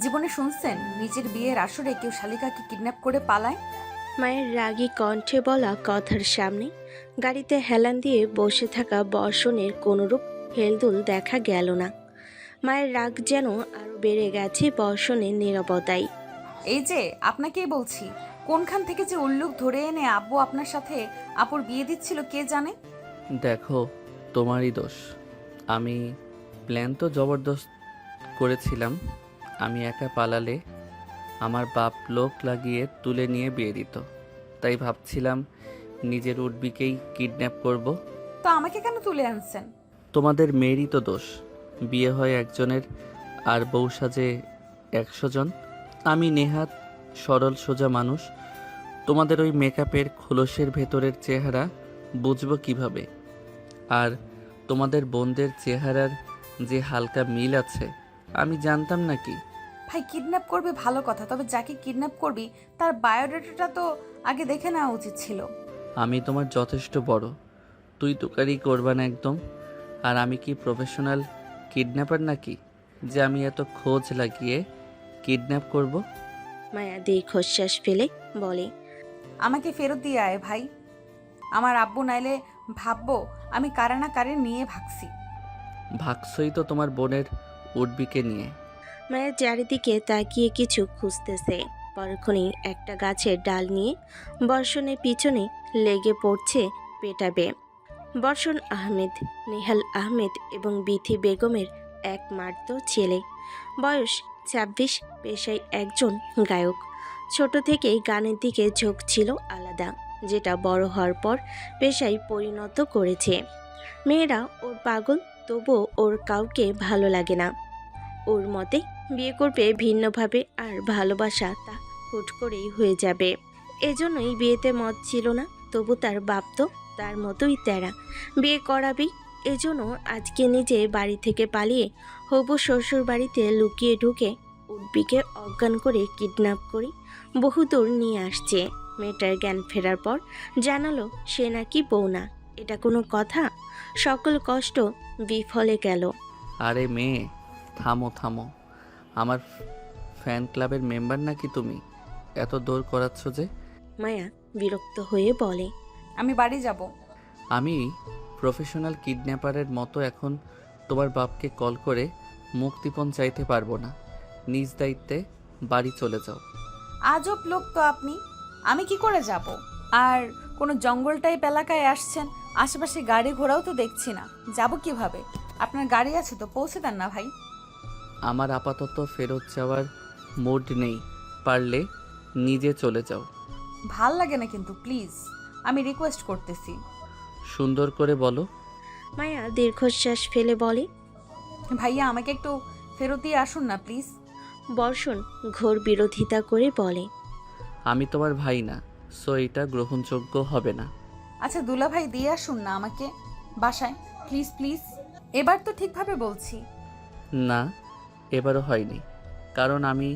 জীবনে শুনছেন নিজের বিয়ের আসরে কেউ শালিকাকে কিডন্যাপ করে পালায়? মায়ের রাগী কণ্ঠে বলা কথার সামনে গাড়িতে হেলান দিয়ে বসে থাকা বর্ষণের কোনরূপ হেলদোল দেখা গেল না। মায়ের রাগ যেন আরো বেড়ে গেছে বর্ষণের নীরবতায়। এই যে আপনাকেই বলছি, কোনখান থেকে যে উল্লুক ধরে এনে আব্বু আপনার সাথে আপুর বিয়ে দিচ্ছিল কে জানে। দেখো, তোমারই দোষ। আমি প্ল্যান তো জবরদস্ত করেছিলাম। আমি একা পালালে আমার বাপ লোক লাগিয়ে তুলে নিয়ে বিয়ে দিত। তাই ভাবছিলাম নিজের উডবিকেই কিডন্যাপ করব। তো আমাকে কেন তুলে আনছেন? তোমাদের মেয়েরই তো দোষ। বিয়ে হয় একজনের আর বউ সাজে 100 জন। আমি নেহাত সরল সোজা মানুষ। তোমাদের ওই মেকআপের খোলসের ভেতরের চেহারা বুঝবো কিভাবে? আর তোমাদের বোনদের চেহারার যে হালকা মিল আছে আমি জানতাম নাকি? ভাই, কিডন্যাপ করবে ভালো কথা, তবে যাকে কিডন্যাপ করবি তার বায়োডাটাটা তো আগে দেখে নেওয়া উচিত ছিল। আমি তোমার যথেষ্ট বড়, তুই তুকারি করবা না একদম। আর আমি কি প্রফেশনাল কিডন্যাপার নাকি যে আমি এত খোঁজ লাগিয়ে কিডন্যাপ করব? মায়া দীর্ঘশ্বাস ফেলে বলে, আমাকে ফেরত দিয়ে আয় ভাই। আমার আব্বু নাইলে ভাববো আমি কারে না কারে নিয়ে ভাগছি। ভাগছই তো তোমার বোনের উডবিকে নিয়ে। মায়ের চারিদিকে তাকিয়ে কিছু খুঁজতেছে। পরক্ষণেই একটা গাছের ডাল নিয়ে বর্ষণের পিছনে লেগে পড়ছে পেটাবে। বর্ষণ আহমেদ, নেহাল আহমেদ এবং বিথি বেগমের একমাত্র ছেলে। বয়স ২৬, পেশায় একজন গায়ক। ছোট থেকেই গানের দিকে ঝোঁক ছিল আলাদা, যেটা বড় হওয়ার পর পেশায় পরিণত করেছে। মেয়েরা ওর পাগল, তবুও ওর কাউকে ভালো লাগে না। ওর মতে বিয়ে করবে ভিন্নভাবে, আর ভালোবাসা তা হুট করেই হয়ে যাবে। এজন্যই বিয়েতে মত ছিল না, তবু তার বাপ তো তার মতোই তেরা, বিয়ে করাবি। এজন্য আজকে নিজে বাড়ি থেকে পালিয়ে হবু শ্বশুর বাড়িতে লুকিয়ে ঢুকে উডবিকে অজ্ঞান করে কিডন্যাপ করে বহুদূর নিয়ে আসছে। মেয়েটার জ্ঞান ফেরার পর জানালো সে নাকি বউ না। এটা কোনো কথা? সকল কষ্ট বিফলে গেল। আরে মেয়ে, থামো থামো। আমার ফ্যান ক্লাবের মেম্বার নাকি তুমি? এত দৌড় করাচ্ছ যে? মায়া বিরক্ত হয়ে বলে, আমি বাড়ি যাব। আমি প্রফেশনাল কিডন্যাপারের মতো এখন তোমার বাপকে কল করে মুক্তিপণ চাইতে পারবো না। নিজ দায়িত্বে বাড়ি চলে যাও। আজব লোক তো আপনি। আমি কি করে যাব? আর কোনো জঙ্গল টাইপ এলাকায় আসছেন, আশেপাশে গাড়ি ঘোড়াও তো দেখছি না, যাব কিভাবে? আপনার গাড়ি আছে তো, পৌঁছে দেন না ভাই। আমার আপাতত ফেরত যাওয়ার মুড নেই, পারলে নিজে চলে যাও। ভাল লাগে না কিন্তু, প্লিজ আমি রিকোয়েস্ট করতেছি। সুন্দর করে বলো। মায়া দীর্ঘশ্বাস ফেলে বলে, ভাইয়া আমাকে একটু ফেরত দিয়ে আসুন না প্লিজ। বর্ষণ ঘোর বিরোধিতা করে বলে, আমি তোমার ভাই না, সো এটা গ্রহণযোগ্য হবে না। আচ্ছা দুলা ভাই, দিয়ে আসুন না আমাকে বাসায়, প্লিজ প্লিজ। এবার তো ঠিকভাবে বলছি। না, এবারও হয়নি, কারণ আমি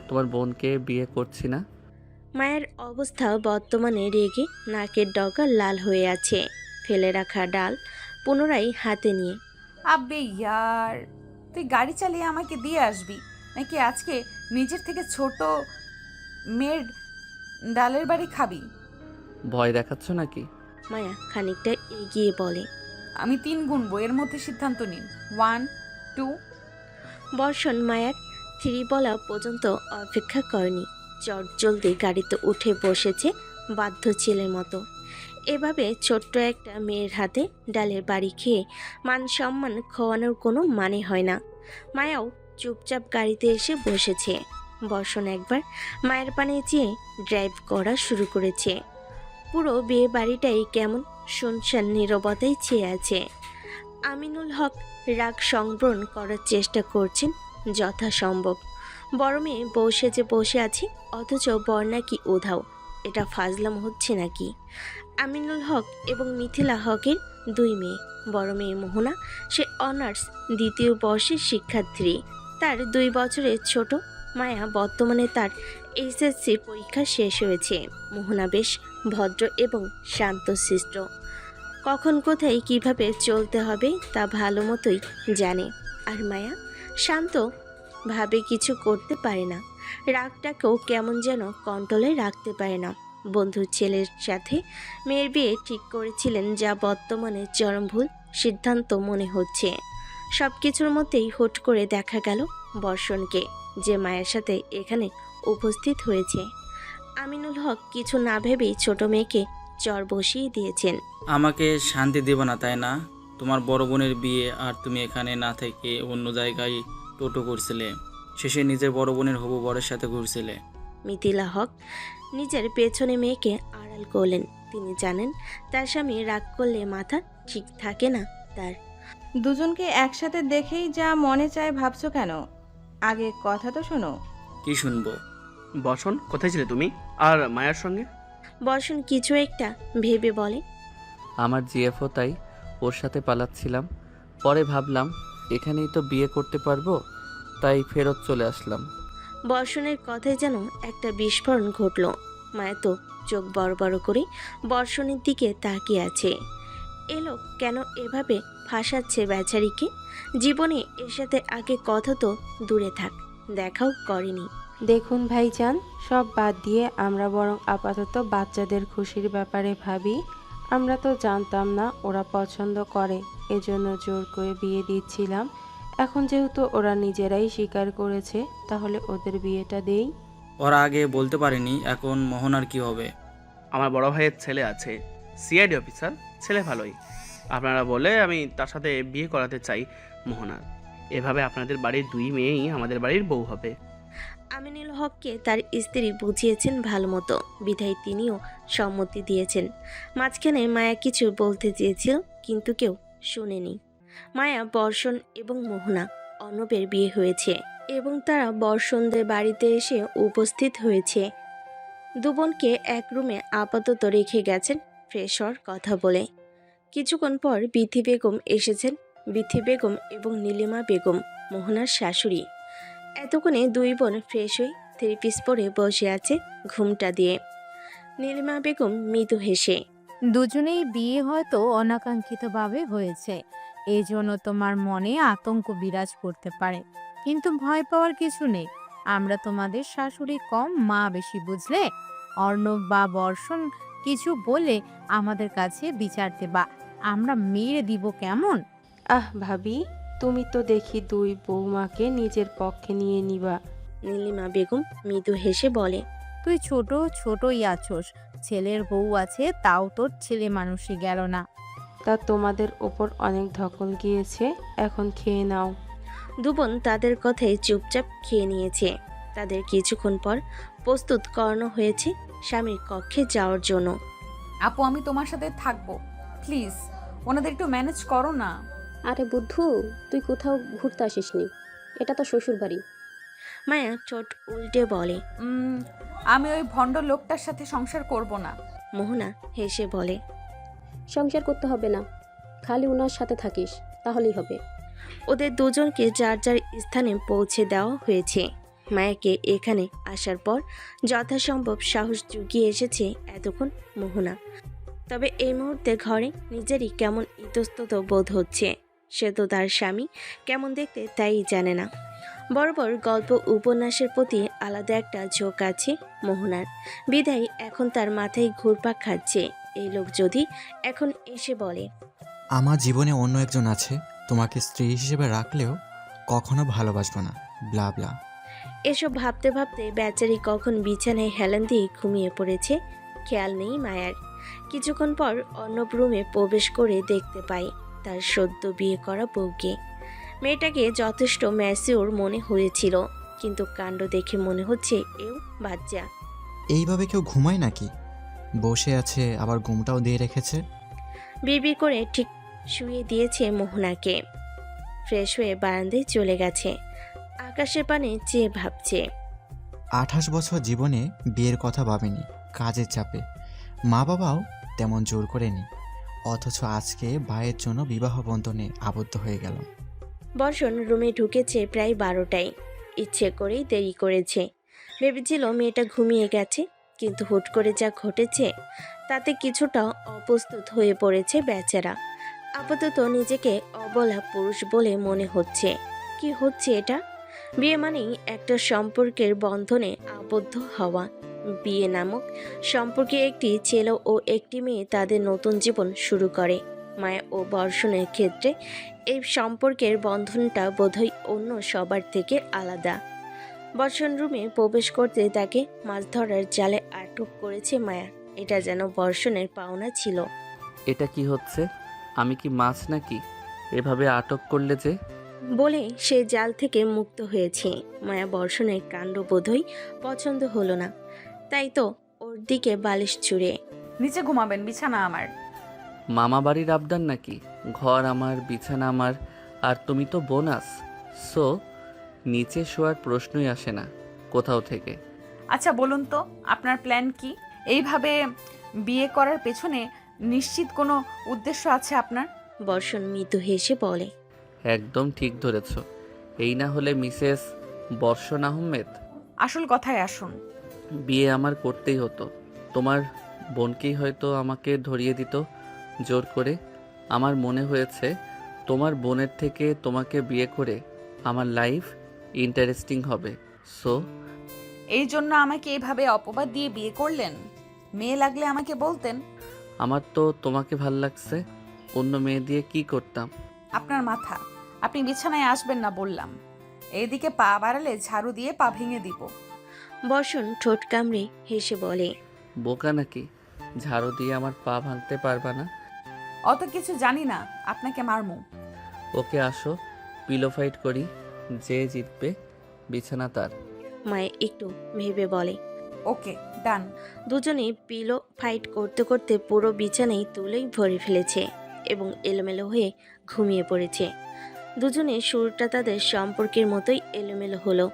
তোমার বোনকে বিয়ে করছি না। মায়ের অবস্থা বর্তমানে রেগে নাকের ডগা লাল হয়ে আছে। ফেলে রাখা ডাল পুনরায় হাতে নিয়ে, আব্বে ইয়ার, তুই গাড়ি চালিয়ে আমাকে দিয়ে আসবি নাকি আজকে নিজের থেকে ছোট মেয়ের ডালের বাড়ি খাবি? ভয় দেখাচ্ছ নাকি? মায়া খানিকটা এগিয়ে বলে। আমি 3 গুনবো, এর মধ্যে সিদ্ধান্ত নিন। 1 2। বর্ষণ মায়ার থ্রি বলা পর্যন্ত অপেক্ষা করেনি, চটজলদি গাড়িতে উঠে বসেছে বাধ্য ছেলের মতো। এভাবে ছোট্ট একটা মেয়ের হাতে ডালের বাড়ি খেয়ে মান সম্মান খোয়ানোর কোনো মানে হয় না। মায়াও চুপচাপ গাড়িতে এসে বসেছে। বর্ষণ একবার মায়ের পানে চেয়ে ড্রাইভ করা শুরু করেছে। পুরো বিয়ে বাড়িটাই কেমন শুনশান নীরবতায় চেয়ে আছে। আমিনুল হক রাগ সংবরণ করার চেষ্টা করছেন যথাসম্ভব। বড় মেয়ে বউ সেজে বসে আছি, অথচ বর নাকি উধাও। এটা ফাজলাম হচ্ছে নাকি? আমিনুল হক এবং মিথিলা হকের 2 মেয়ে। বড় মেয়ে মোহনা, সে অনার্স 2য় বর্ষের শিক্ষার্থী। তার 2 বছরের ছোট মায়া, বর্তমানে তার এইচএসসি পরীক্ষা শেষ হয়েছে। মোহনা বেশ ভদ্র এবং শান্তশিষ্ট। কখন কোথায় কিভাবে চলতে হবে তা ভালো মতোই জানে। আর মায়া শান্ত, ভাবে কিছু করতে পারে না। রাগটাকেও কেমন যেন কন্ট্রোলে রাখতে পারে না। বন্ধুর ছেলের সাথে মেয়ের বিয়ে ঠিক করেছিলেন, যা বর্তমানে চরম ভুল সিদ্ধান্ত মনে হচ্ছে। সব কিছুর মধ্যেই হুট করে দেখা গেল বর্ষণকে, যে মায়ের সাথে এখানে উপস্থিত হয়েছে। আমিনুল হক কিছু না ভেবেই ছোট মেয়েকে চর বসিয়ে দিয়েছেন। আমাকে শান্তি দেব না, তাই না? তোমার বড় বোনের বিয়ে আর তুমি এখানে না থেকে অন্য জায়গায় টোটো করছিলে, শেষে নিজের বড় বোনের হবু বরের সাথে ঘুরছিলে। মিথিলা হক নিজের পেছনে মেয়েকে আড়াল করলেন। তিনি জানেন তার স্বামী রাগ করলে মাথা ঠিক থাকে না তার। দুজনকে একসাথে দেখেই যা মনে চায় ভাবছো কেন? আগে কথা তো শোনো। কি শুনবো? বর্ষণ, কোথায় ছিলে তুমি আর মায়ের সঙ্গে? বর্ষণ কিছু একটা ভেবে বলে। আমার জিএফও তাই, ওর সাথে পালাচ্ছিলাম। পরে ভাবলাম এখানেই তো বিয়ে করতে পারবো, তাই ফেরত চলে আসলাম। বর্ষণের কথায় যেন একটা বিস্ফোরণ ঘটল। মায়া তো চোখ বড় বড় করে বর্ষণের দিকে তাকিয়ে আছে। এ লোক কেন এভাবে ফাঁসাচ্ছে বেচারিকে? জীবনে এর সাথে আগে কথা তো দূরে থাক, দেখাও করেনি। দেখুন ভাইজান, সব বাদ দিয়ে আমরা বরং আপাতত বাচ্চাদের খুশির ব্যাপারে ভাবি। আমরা তো জানতাম না ওরা পছন্দ করে, এজন্য জোর করে বিয়ে দিচ্ছিলাম। এখন যেহেতু ওরা নিজেরাই স্বীকার করেছে, তাহলে ওদের বিয়েটা দেই। ওরা আগে বলতে পারেনি, এখন মোহনার কি হবে? আমার বড় ভাইয়ের ছেলে আছে, সিআইডি অফিসার, ছেলে ভালোই। আপনারা বলে আমি তার সাথে বিয়ে করাতে চাই মোহনার। এভাবে আপনাদের বাড়ির দুই মেয়েই আমাদের বাড়ির বউ হবে। আমিনুল হককে তার স্ত্রী বুঝিয়েছেন ভালো মতো, বিধায় তিনিও সম্মতি দিয়েছেন। মাঝখানে মায়া কিছু বলতে চেয়েছিল, কিন্তু কেউ শুনেনি। মায়া, বর্ষণ এবং মোহনা অর্ণবের বিয়ে হয়েছে এবং তারা বর্ষণদের বাড়িতে এসে উপস্থিত হয়েছে। দুবোনকে এক রুমে আপাতত রেখে গেছেন ফ্রেশ হওয়ার কথা বলে। কিছুক্ষণ পর বিথি বেগম এসেছেন। বিথি বেগম এবং নীলিমা বেগম মোহনার শাশুড়ি। এতক্ষণে দুই বোন ফ্রেশ হয়ে থ্রি পিস পরে বসে আছে ঘুমটা দিয়ে। নীলিমা বেগম মৃদু হেসে, দুজনেই বিয়ে হয়তো অনাকাঙ্ক্ষিতভাবে হয়েছে, এই জন্য তোমার মনে আতঙ্ক বিরাজ করতে পারে, কিন্তু ভয় পাওয়ার কিছু নেই। আমরা তোমাদের শাশুড়ি কম, মা বেশি, বুঝলে? অর্ণব বা বর্ষণ কিছু বলে আমাদের কাছে বিচার দেবা, আমরা মেরে দিব, কেমন? আহ ভাবি, তুমি তো দেখি দুই বৌমাকে নিজের পক্ষে নিয়ে নিবা। নীলিমা বেগম মৃদু হেসে বলে, তুই ছোটই আছোস, ছেলের বউ আছে, তাও তোর ছেলে মানুষই গেল না। তা তোমাদের ওপর অনেক ধকল গিয়েছে, এখন খেয়ে নাও। দুবোন তাদের কথায় চুপচাপ খেয়ে নিয়েছে। তাদের কিছুক্ষণ পর প্রস্তুত করানো হয়েছে স্বামীর কক্ষে যাওয়ার জন্য। আপু, আমি তোমার সাথে থাকবো, প্লিজ ওনাদের একটু ম্যানেজ করো না। আরে বুদ্ধু, তুই কোথাও ঘুরতে আসিসনি, এটা তো শ্বশুর বাড়ি। মায়া চোট উল্টে বলে। আমি ওই ভণ্ড লোকটার সাথে সংসার করব না। মোহনা হেসে বলে, সংসার করতে হবে না, খালি ওনার সাথে থাকিস, তাহলেই হবে। ওদের দুজনকে যার যার স্থানে পৌঁছে দেওয়া হয়েছে। মায়াকে এখানে আসার পর যথাসম্ভব সাহস জুগিয়ে এসেছে এতক্ষণ মোহনা। তবে এই মুহূর্তে ঘরে নিজেরই কেমন ইতস্তত বোধ হচ্ছে। সে তো তার স্বামী কেমন দেখতে তাই জানে না। বরাবর গল্প উপন্যাসের প্রতি আলাদা একটা ঝোঁক আছে মোহনার, বিধায় এখন তার মাথায় ঘুরপাক খাচ্ছে। এই লোক যদি এখন এসে বলে, আমার জীবনে অন্য একজন আছে, তোমাকে স্ত্রী হিসেবে রাখলেও কখনো ভালোবাসবো না, ব্লা ব্লা। এসব ভাবতে ভাবতে বেচারি কখন বিছানায় হেলান দিয়ে ঘুমিয়ে পড়েছে খেয়াল নেই মায়ার। কিছুক্ষণ পর অর্ণব রুমে প্রবেশ করে দেখতে পায় তার সদ্য বিয়ে করা বউকে। মেয়েটাকে যথেষ্ট ম্যাচিওর মনে হয়েছিল, কিন্তু কাণ্ড দেখে মনে হচ্ছে এও বাচ্চা। এইভাবে কেউ ঘুমায় নাকি? বসে আছে আবার ঘুমটাও দিয়ে রেখেছে। বিড়বিড় করে ঠিক শুয়ে দিয়েছে মোহনাকে। ফ্রেশ হয়ে বারান্দায় চলে গেছে। আকাশের পানে চেয়ে ভাবছে। 28 বছর জীবনে বিয়ের কথা ভাবেনি, কাজের চাপে। মা বাবাও তেমন জোর করেনি, অথচ আজকে ভাইয়ের জন্য বিবাহ বন্ধনে আবদ্ধ হয়ে গেল। বর্ষণ রুমে ঢুকেছে প্রায় 12টায়। ইচ্ছে করেই দেরি করেছে। ভেবেছিল মেয়েটা ঘুমিয়ে গেছে, কিন্তু হুট করে যা ঘটেছে তাতে কিছুটা অপ্রস্তুত হয়ে পড়েছে বেচারা। আপাতত নিজেকে অবলা পুরুষ বলে মনে হচ্ছে। কি হচ্ছে এটা? বিয়ে মানেই একটা সম্পর্কের বন্ধনে আবদ্ধ হওয়া। বিয়ে নামক সম্পর্কে একটি ছেলে ও একটি মেয়ে তাদের নতুন জীবন শুরু করে। মায়া ও বর্ষণের ক্ষেত্রে এই সম্পর্কের বন্ধনটা বোধহয় অন্য সবার থেকে আলাদা। বর্ষণ রুমে প্রবেশ করতে তাকে মাছ ধরার জালে আটক করেছে মায়া। এটা যেন বর্ষণের পাওনা ছিল। এটা কি হচ্ছে? আমি কি মাছ নাকি? এভাবে আটক করলে যে? বলে সে জাল থেকে মুক্ত হয়েছে। মায়া বর্ষণের কাণ্ড বোধহয় পছন্দ হলো না, তাই তো ওর দিকে বালিশ ছুঁড়ে। নিচে ঘুমাবেন, বিছানা আমার। মামা বাড়ির আবদার নাকি? ঘর আমার, বিছানা আমার, আর তুমি তো বোনাস। সো নিচে শোয়ার প্রশ্নই আসে না কোথাও থেকে। আচ্ছা বলুন তো, আপনার প্ল্যান কি? এইভাবে বিয়ে করার পেছনে নিশ্চিত কোনো উদ্দেশ্য আছে আপনার? বর্ষণ মৃদু হেসে বলে, একদম ঠিক ধরেছ। এই না হলে মিসেস বর্ষণ আহমেদ। আসল কথায় আসুন। বিয়ে আমার করতেই হতো। তোমার বোনকেই হয়তো আমাকে ধরিয়ে দিত জোর করে। আমার মনে হয়েছে তোমার বোনের থেকে তোমাকে বিয়ে করে আমার লাইফ ইন্টারেস্টিং হবে। সো এই জন্য আমাকে এইভাবে অপবাদ দিয়ে বিয়ে করলেন? মেয়ে লাগলে আমাকে বলতেন। আমার তো তোমাকে ভাল লাগছে, অন্য মেয়ে দিয়ে কি করতাম? আপনার মাথা। আপনি বিছানায় আসবেন না বললাম। এইদিকে পা বাড়ালে ঝাড়ু দিয়ে পা ভেঙে দিব। বর্ষণ ঠোঁট কামড়ে হেসে বলে, বোকা নাকি? ঝাড়ু দিয়ে আমার পা ভাঙতে পারবা না? অত কিছু জানি না, আপনাকে মারমু। ওকে আসো, পিলো ফাইট করি। যে জিতবে বিছানা তার। মায়া একটু ভেবে বলে। ওকে, ডান। দুজনে পিলো ফাইট করতে করতে পুরো বিছানায় তুলেই ভরে ফেলেছে এবং এলোমেলো হয়ে ঘুমিয়ে পড়েছে। দুজনে শুরুটা তাদের সম্পর্কের মতোই এলোমেলো হলো।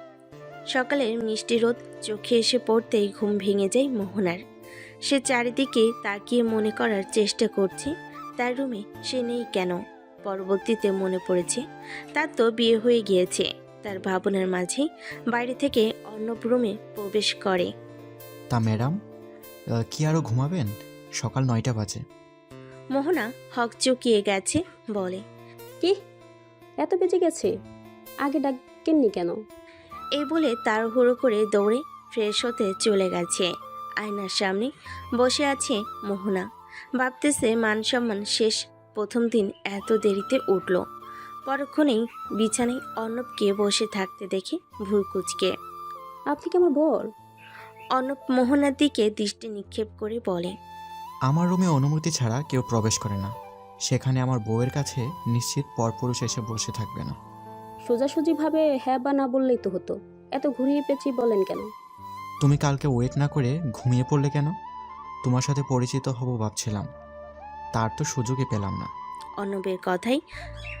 সকালের মিষ্টি রোদ চোখে এসে পড়তেই ঘুম ভেঙে যায় মোহনার। সে চারিদিকে তাকিয়ে মনে করার চেষ্টা করছে তার রুমে সে নেই কেন। পরবর্তীতে মনে পড়েছে তার তো বিয়ে হয়ে গিয়েছে। তার ভাবনার মাঝেই বাইরে থেকে অর্ণব রুমে প্রবেশ করে। তা ম্যাডাম, কি আরও ঘুমাবেন? সকাল 9টা বাজে। মোহনা হক চুকিয়ে গেছে, বলে, কি এত বেজে গেছে? আগে ডাকেননি কেন? এই বলে তাড়াহুড়ো করে দৌড়ে ফ্রেশ হতে চলে গেছে। আয়নার সামনে বসে আছে মোহনা। ভাবতেছে মান সম্মান শেষ। প্রথম দিন এত দেরিতে উঠল। পরক্ষণেই বিছানায় অর্ণবকে বসে থাকতে দেখে ভুরু কুঁচকে। আপনি কি আমার বর? অর্ণব মোহনার দিকে দৃষ্টি নিক্ষেপ করে বলে, আমার রুমে অনুমতি ছাড়া কেউ প্রবেশ করে না। সেখানে আমার বউয়ের কাছে নিশ্চিত পরপুরুষ এসে বসে থাকবে না। সোজাসুজিভাবে হ্যাঁ বা না বললেই তো হতো। এত ঘুরিয়ে পেঁচিয়ে বলেন কেন? তুমি কালকে ওয়েট না করে ঘুমিয়ে পড়লে কেন? তোমার সাথে পরিচিত হব ভাবছিলাম, তার তো সুযোগই পেলাম না। অর্ণবের কথাই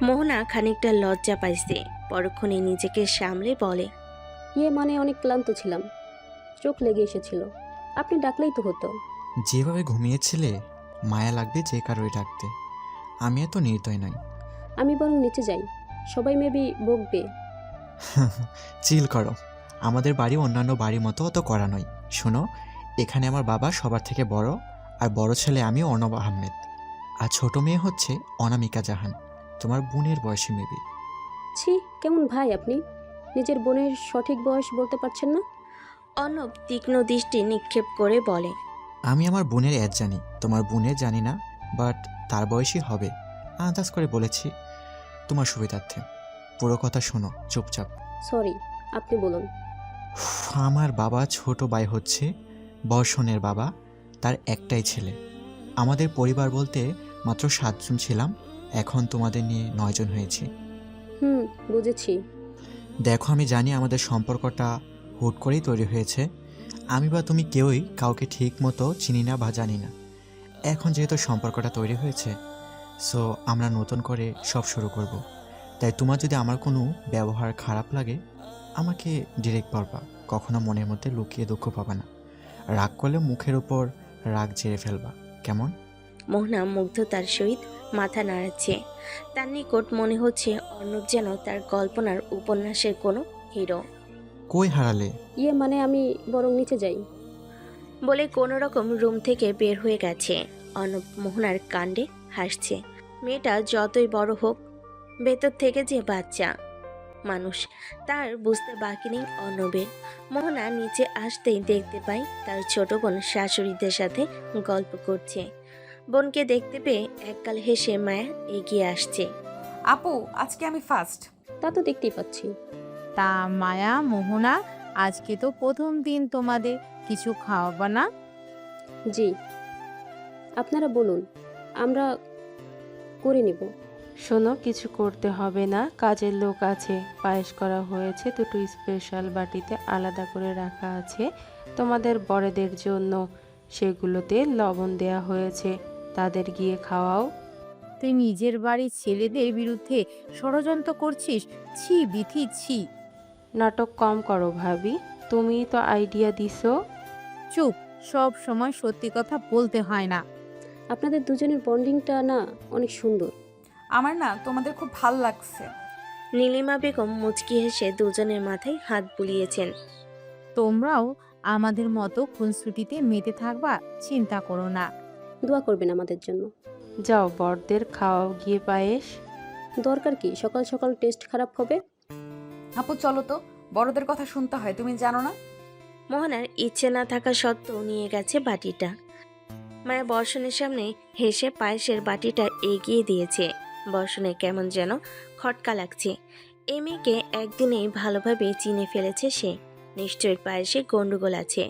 মোহনা খানিকটা লজ্জা পাইছে। পরক্ষণে নিজেকে সামলে বলে, মানে অনেক ক্লান্ত ছিলাম, চোখ লেগে এসেছিল। আপনি ডাকলেই তো হতো। যেভাবে ঘুমিয়েছিলে মায়া লাগবে যে কারোই ডাকতে। আমি এত নির্দয় নই। আমি বরং নিচে যাই, সবাই মেবি বকবে। চিল করো, আমাদের বাড়ি অন্যান্য বাড়ির মতো অত করা নয়। শোনো, এখানে আমার বাবা সবার থেকে বড়, আর বড় ছেলে আমি অর্ণব আহমেদ, আর ছোট মেয়ে হচ্ছে অনামিকা জাহান, তোমার বোনের বয়সী মেবি। ছি, কেমন ভাই আপনি? নিজের বোনের সঠিক বয়স বলতে পারছেন না? অর্ণব তীক্ষ্ণ দৃষ্টি নিক্ষেপ করে বলে, আমি আমার বোনের এজ জানি, তোমার বোনের জানি না, বাট তার বয়সী হবে আন্দাজ করে বলেছি তোমার সুবিধার্থে। পুরো কথা শোনো চুপচাপ। সরি, আপনি বলুন। আমার বাবা ছোট ভাই হচ্ছে বর্ষণের বাবা, তার একটাই ছেলে। আমাদের পরিবার বলতে মাত্র 7 জন ছিলাম, এখন তোমাদের নিয়ে 9 জন হয়েছি। বুঝেছি। দেখো, আমি জানি আমাদের সম্পর্কটা হুট করেই তৈরি হয়েছে। আমি বা তুমি কেউই কাউকে ঠিক মতো চিনি না বা জানি না। এখন যেহেতু সম্পর্কটা তৈরি হয়েছে, সো আমরা নতুন করে সব শুরু করব। তাই তোমার যদি আমার কোনো ব্যবহার খারাপ লাগে আমাকে ডিরেক্ট বলবা, কখনো মনের মধ্যে লুকিয়ে দুঃখ পাবা না। রাগ করলে মুখের উপর রাগ ঝেড়ে ফেলবা, কেমন? মোহনা মুগ্ধতার সহিত মাথা নাড়াচ্ছে। তার নিকট মনে হচ্ছে অর্ণব যেন তার কল্পনার উপন্যাসের কোনো হিরো। কই হারালে? মানে আমি বরং নিচে যাই বলে কোনো রকম রুম থেকে বের হয়ে গেছে। অর্ণব মোহনার কাণ্ডে হাসছে। মেয়েটা যতই বড় হোক, ভেতর থেকে যে বাচ্চা। মানুষ, তার বুঝতে বাকি নেই অর্ণবের। মোহনা নিচে আসতেই দেখতে পাই তার ছোট বোন শাশুড়িদের সাথে গল্প করছে। বোনকে দেখতে পেয়ে একগাল হেসে মায়া এগিয়ে আসছে। আপু, আজকে আমি ফার্স্ট। তা তো দেখতেই পাচ্ছি। তা মায়া, মোহনা, আজকে তো প্রথম দিন, তোমাদের কিছু খাওয়াবা না? জি, আপনারা বলুন, আমরা করে নেব। শোনো, কিছু করতে হবে না, কাজের লোক আছে। পায়েস করা হয়েছে, দুটো স্পেশাল বাটিতে আলাদা করে রাখা আছে তোমাদের বড়দের জন্য। সেগুলোতে লবণ দেয়া হয়েছে, তাদের গিয়ে খাওয়াও। তুই নিজের বাড়ির ছেলেদের বিরুদ্ধে ষড়যন্ত্র করছিস। ছি বিথি, ছি। নাটক কম করো ভাবি, তুমিই তো আইডিয়া দিছো। চুপ, সব সময় সত্যি কথা বলতে হয় না। আপনাদের দুজনের বন্ডিংটা না অনেক সুন্দর। আমার না তোমাদের খুব ভাল লাগছে। নীলিমা বেগম মুচকি হেসে দুজনের মাথায় হাত বুলিয়েছেন। তোমরাও আমাদের মতো খুনসুটিতে মেতে থাকবা, চিন্তা করো না। দোয়া করবেন আমাদের জন্য। যাও, বড়দের খাওয়াও গিয়ে পায়েস। দরকার কি, সকাল সকাল টেস্ট খারাপ হবে। আপু চলো তো, বড়দের কথা শুনতে হয়, তুমি জানো না? মোহনার ইচ্ছে না থাকা সত্ত্বেও নিয়ে গেছে বাটিটা। মায়া বর্ষণের সামনে হেসে পায়েসের বাটিটা এগিয়ে দিয়েছে। বর্ষণে কেমন যেন খটকা লাগছে। এই মেয়েকে একদিনেই ভালোভাবে চিনে ফেলেছে সে। নিশ্চয়ই পায়েসে গন্ডগোল আছে,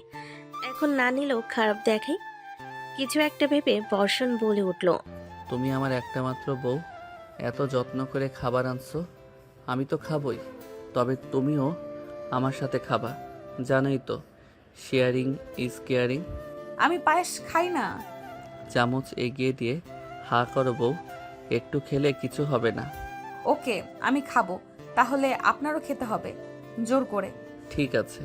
এখন না নিলেও খারাপ দেখায়। কিছু একটা ভেবে বর্ষণ বলে উঠল। তুমি আমার একটা মাত্র বউ, এত যত্ন করে খাবার আনছো, আমি তো খাবই, তবে তুমিও আমার সাথে খাবা। জানোই তো, শেয়ারিং ইজ কেয়ারিং। আমি পায়েস খাই না। চামচ এগিয়ে দিয়ে হা করো বউ, একটু খেলে কিছু হবে না। ওকে, আমি খাবো, তাহলে আপনারও খেতে হবে জোর করে। ঠিক আছে।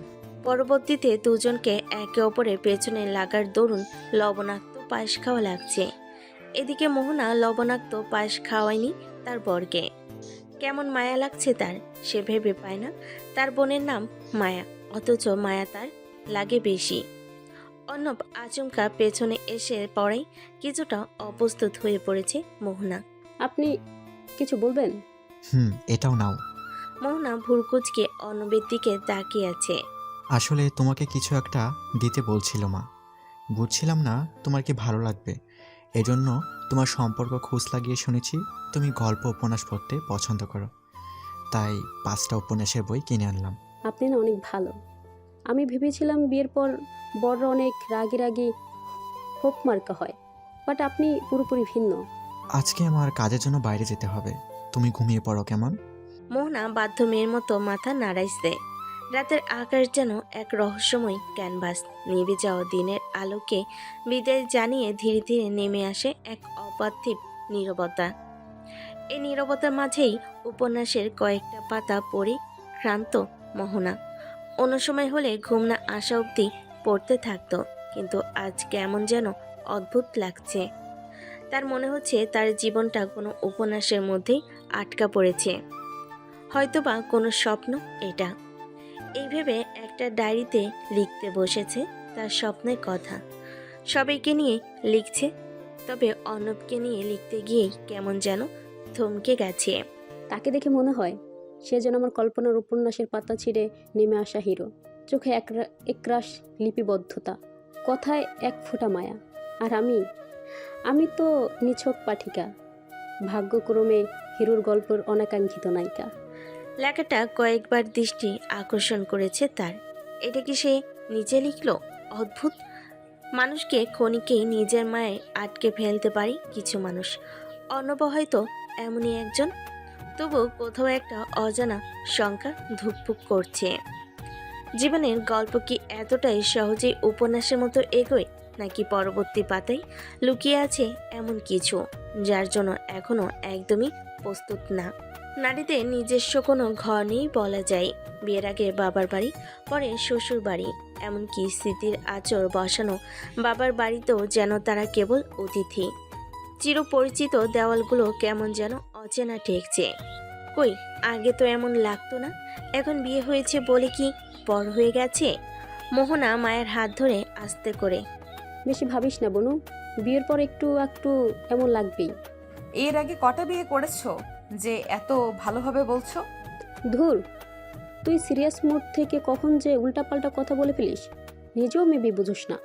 পরবর্তীতে দুজনকে একে অপরের পেছনে লাগার দরুন লবণাক্ত পায়েস খাওয়া লাগছে। এদিকে মোহনা লবণাক্ত পায়েস খাওয়ায়নি তার বরকে। কেমন মায়া লাগছে তার, সে ভেবে পায় না তার বোনের নাম মায়া, অথচ মায়া তার লাগে বেশি। অর্ণব আচমকা পেছনে এসে পড়াই কিছুটা অপ্রস্তুত হয়ে পড়েছে মোহনা। আপনি কিছু বলবেন? এটাও নাও। মোহনা ভুরকুচকে অর্ণবের দিকে তাকিয়ে আছে। আসলে তোমাকে কিছু একটা দিতে বলছিল মা, বুঝছিলাম না তোমার কি ভালো লাগবে, এজন্য তোমার সম্পর্ক খোঁজ লাগিয়ে শুনেছি তুমি গল্প উপন্যাস পড়তে পছন্দ করো, তাই 5টা উপন্যাসের বই কিনে আনলাম। আপনি না অনেক ভালো। আমি ভেবেছিলাম বিয়ের পর বড়রা অনেক রাগী রাগী হোপ মার্কা হয়, বাট আপনি পুরোপুরি ভিন্ন। আজকে আমার কাজের জন্য বাইরে যেতে হবে, তুমি ঘুমিয়ে পড়ো কেমন? মোহনা বাধ্য মেয়ের মতো মাথা নাড়াইছে। রাতের আকাশ যেন এক রহস্যময় ক্যানভাস। নিভে যাওয়া দিনের আলোকে বিদায় জানিয়ে ধীরে ধীরে নেমে আসে এক অপার্থিব নীরবতা। এই নীরবতার মাঝেই উপন্যাসের কয়েকটা পাতা পড়ে ক্লান্ত মোহনা। অন্য সময় হলে ঘুম না আসা অবধি পড়তে থাকতো, কিন্তু আজ কেমন যেন অদ্ভুত লাগছে। তার মনে হচ্ছে তার জীবনটা কোনো উপন্যাসের মধ্যেই আটকা পড়েছে, হয়তোবা কোনো স্বপ্ন এটা। এই ভেবে একটা ডায়েরিতে লিখতে বসেছে তার স্বপ্নের কথা। সবাইকে নিয়ে লিখছে, তবে অর্ণবকে নিয়ে লিখতে গিয়েই কেমন যেন থমকে গেছে। তাকে দেখে মনে হয় সে যেন আমার কল্পনার উপন্যাসের পাতা ছিঁড়ে নেমে আসা হিরো। চোখে একরাশ লিপিবদ্ধতা, কথায় এক ফোঁটা মায়া। আর আমি তো নিছক পাঠিকা, ভাগ্যক্রমে হিরোর গল্পের অনাকাঙ্ক্ষিত নায়িকা। লেখাটা কয়েকবার দৃষ্টি আকর্ষণ করেছে তার। এটা কি সে নিজে লিখল? অদ্ভুত, মানুষকে ক্ষণিকেই নিজের মায়ে আটকে ফেলতে পারে কিছু মানুষ। অর্ণব হয়তো এমনই একজন। তবু কোথাও একটা অজানা শঙ্কা ধুকপুক করছে। জীবনের গল্প কি এতটাই সহজেই উপন্যাসের মতো এগোয়, নাকি পরবর্তী পাতায় লুকিয়ে আছে এমন কিছু যার জন্য এখনো একদমই প্রস্তুত না? নারীদের নিজস্ব কোনো ঘর নেই বলা যায়। বিয়ের আগে বাবার বাড়ি, পরে শ্বশুর বাড়ি, এমনকি স্মৃতির আঁচড় বসানো বাবার বাড়িতেও যেন তারা কেবল অতিথি। চিরপরিচিত দেওয়ালগুলো কেমন যেন অচেনা ঠেকছে। কই, আগে তো এমন লাগতো না। এখন বিয়ে হয়েছে বলে কি বড় হয়ে গেছে? মোহনা মায়ের হাত ধরে আস্তে করে। বেশি ভাবিস না বনু, বিয়ের পর একটু একটু এমন লাগবেই। এর আগে কটা বিয়ে করেছো যে এত ভালোভাবে বলছো? ধুর, তুই সিরিয়াস মুড থেকে কখন যে উল্টাপাল্টা কথা বলে ফেলিস, নিজেও মেবি বুঝোস না।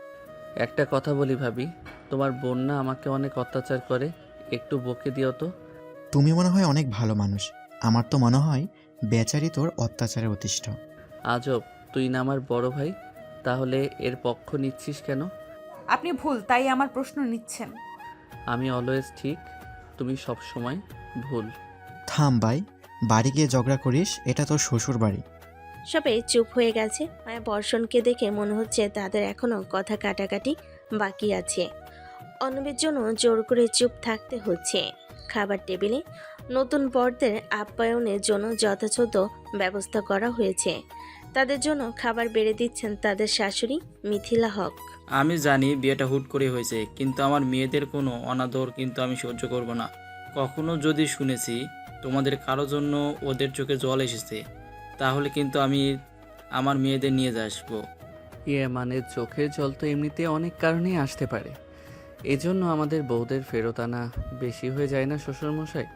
একটা কথা বলি ভাবি, তোমার বোন না আমাকে অনেক অত্যাচার করে, একটু বকে দিও তো। তুমি মনে হয় অনেক ভালো মানুষ, আমার তো মনে হয় বেচারি তোর অত্যাচারে অতিষ্ঠ। আজব, তুই না আমার বড় ভাই, তাহলে এর পক্ষ নিচ্ছিস কেন? আপনি ভুল, তাই আমার প্রশ্ন নিচ্ছেন। আমি অলওয়েজ ঠিক, তুমি সব সময় ভুল। থাম ভাই, বাড়ি গিয়ে ঝগড়া করিস, এটা তোর শ্বশুর বাড়ি। সবাই চুপ হয়ে গেছে। মায়া বর্ষণকে দেখে মনে হচ্ছে তাদের এখনো কথা কাটাকাটি বাকি আছে। অর্ণবের জন্য জোর করে চুপ থাকতে হচ্ছে। খাবার টেবিলে নতুন বরদের আপ্যায়নের জন্য যথাযথ ব্যবস্থা করা হয়েছে। তাদের জন্য খাবার বেড়ে দিচ্ছেন তাদের শাশুড়ি মিথিলা হক। আমি জানি বিয়েটা হুট করে হয়েছে, কিন্তু আমার মেয়েদের কোনো অনাদর কিন্তু আমি সহ্য করব না। কখনো যদি শুনেছি তোমাদের কারো জন্য ওদের চোখে জল এসেছে, তাহলে কিন্তু আমি আমার মেয়েদের নিয়ে আসবো। মানে চোখের জল তো এমনিতে অনেক কারণেই আসতে পারে, এজন্য আমাদের বউদের ফেরত আনা বেশি হয়ে যায় না শ্বশুরমশাই?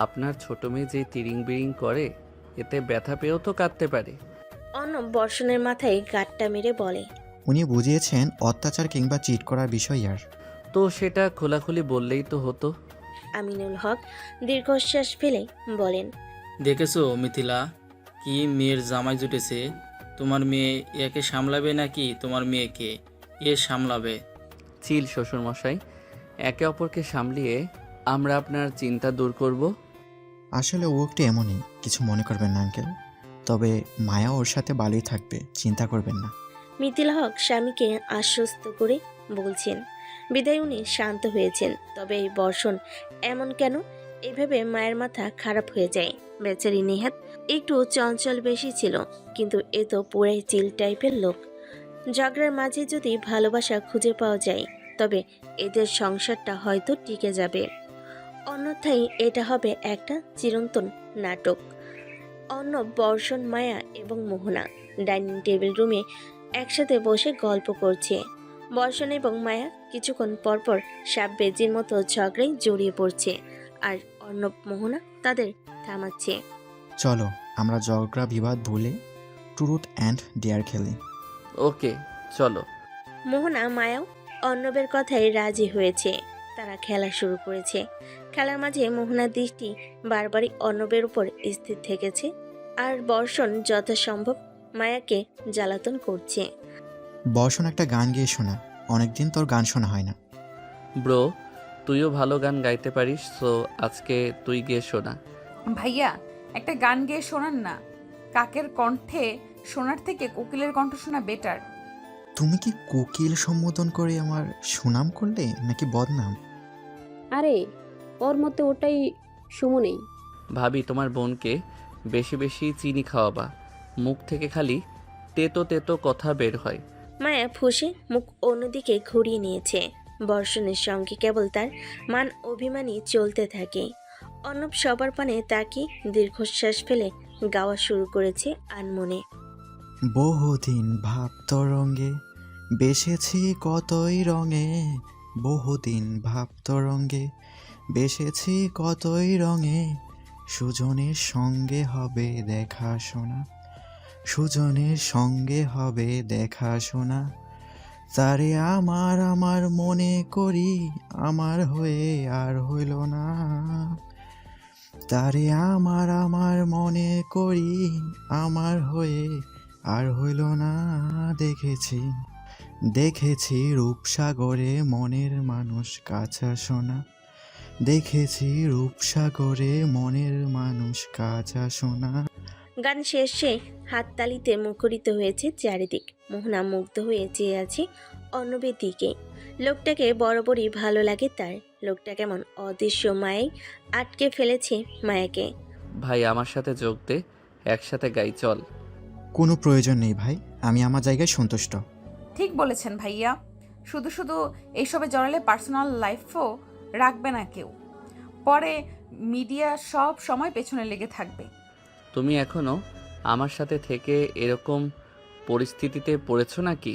আপনার ছোট মেয়ে যে তিরিং বিরিং করে, এতে ব্যথা পেয়েও তো কাঁদতে পারে। অর্ণব বর্ষণের মাথায় গাঁটটা মেরে বলে, উনি বুঝিয়েছেন অত্যাচার কিংবা চিট করার বিষয় আর। তো সেটা খোলাখুলি বললেই তো হতো। আমিনুল হক দীর্ঘশ্বাস ফেলে বলেন, দেখেছো মিথিলা, কি মেয়ের জামাই জুটেছে? তোমার মেয়ে একে সামলাবে নাকি তোমার মেয়েকে এ সামলাবে? চিল শ্বশুরমশাই, একে অপরকে সামলিয়ে আমরা আপনার চিন্তা দূর করব। আসলে ও একটু এমনই, কিছু মনে করবেন না আঙ্কেল। তবে মায়া ওর সাথে ভালোই থাকবে, চিন্তা করবেন না। মিথিলা হক স্বামীকে আশ্বস্ত করে বলছেন। বিদায় উনি শান্ত হয়েছেন। তবে এই বর্ষণ এমন কেন, এভাবে মায়ের মাথা খারাপ হয়ে যায়। বেচারি নেহাত একটু চঞ্চল বেশি ছিল, কিন্তু এ তো পুরাই চিল টাইপের লোক। ঝগড়ার মাঝে যদি ভালোবাসা খুঁজে পাওয়া যায়, তবে এদের সংসারটা হয়তো টিকে যাবে। অন্যথায় এটা হবে একটা চিরন্তন নাটক। অর্ণব, বর্ষণ, মায়া এবং মোহনা ডাইনিং টেবিল রুমে একসাথে বসে গল্প করছে। বর্ষণ এবং মায়া কিছুক্ষণ পরপর সাপ বেজির মতো ঝগড়ায় জড়িয়ে পড়ছে, আর অর্ণব মোহনা তাদের থামাচ্ছে। চলো আমরা ঝগড়া বিবাদ ভুলে ট্রুথ অ্যান্ড ডেয়ার খেলি। ওকে চলো। মোহনা মায়াও অর্ণবের কথায় রাজি হয়েছে। তারা খেলা শুরু করেছে। খেলার মাঝে মোহনার দৃষ্টি বারবারই অর্ণবের উপর স্থির থেকেছে, আর বর্ষণ যথাসম্ভব মায়াকে জ্বালাতন করছে। বর্ষণ, একটা গান গেয়ে শোনা, অনেকদিন তোর গান শোনা হয় না। ব্রো, তুইও ভালো গান গাইতে পারিস, সো আজকে তুই গিয়ে শোনা। ভাইয়া, একটা গান গেয়ে শোনান না। কাকের কণ্ঠে শোনার থেকে কোকিলের কণ্ঠ শোনা বেটার। তুমি কি কোকিল সম্বোধন করে আমার সুনাম করলে নাকি বদনাম? আরে ওর মতে ওটাই সুমনেই। ভাবি, তোমার বোনকে বেশি বেশি চিনি খাওয়াবা, মুখ থেকে খালি তেতো তেতো কথা বের হয়। মায়া ফুঁসে মুখ অন্যদিকে ঘুরিয়ে নিয়েছে। বর্ষণের সঙ্গে কেবল তার মান অভিমানই চলতে থাকে। অর্ণব সবার পানে তাকিয়ে দীর্ঘশ্বাস ফেলে গাওয়া শুরু করেছে আনমনে। বহুদিন ভাব তরঙ্গে বেসেছি কতই রঙে, বহুদিন ভাব তরঙ্গে বেসেছি কতই রঙে, সুজনের সঙ্গে হবে দেখাশোনা, সুজনের সঙ্গে হবে দেখাশোনা, তারে আমার আমার মনে করি, আমার হয়ে আর হইল না, তারে আমার আমার মনে করি, আমার হয়ে আর হইল না। দেখেছি দেখেছি রূপসাগরে মনের মানুষ কাছা শোনা, দেখেছি রূপসাগরে মনের মানুষ কাছা শোনা। গান শেষে হাততালিতে মুখরিত হয়েছে চারিদিক। মোহনা মুগ্ধ হয়ে চেয়ে আছে অর্ণবের দিকে। লোকটাকে বরাবরই ভালো লাগে তার। লোকটা কেমন অদৃশ্য মায়ায় আটকে ফেলেছে মায়াকে। ভাই, আমার সাথে যোগ দে, একসাথে গাই চল। কোনো প্রয়োজন নেই ভাই, আমি আমার জায়গায় সন্তুষ্ট। ঠিক বলেছেন ভাইয়া, শুধু শুধু এইসবে জড়ালে পার্সোনাল লাইফও রাখবে না কেউ, পরে মিডিয়া সব সময় পেছনে লেগে থাকবে। তুমি এখনো আমার সাথে থেকে এরকম পরিস্থিতিতে পড়েছো নাকি?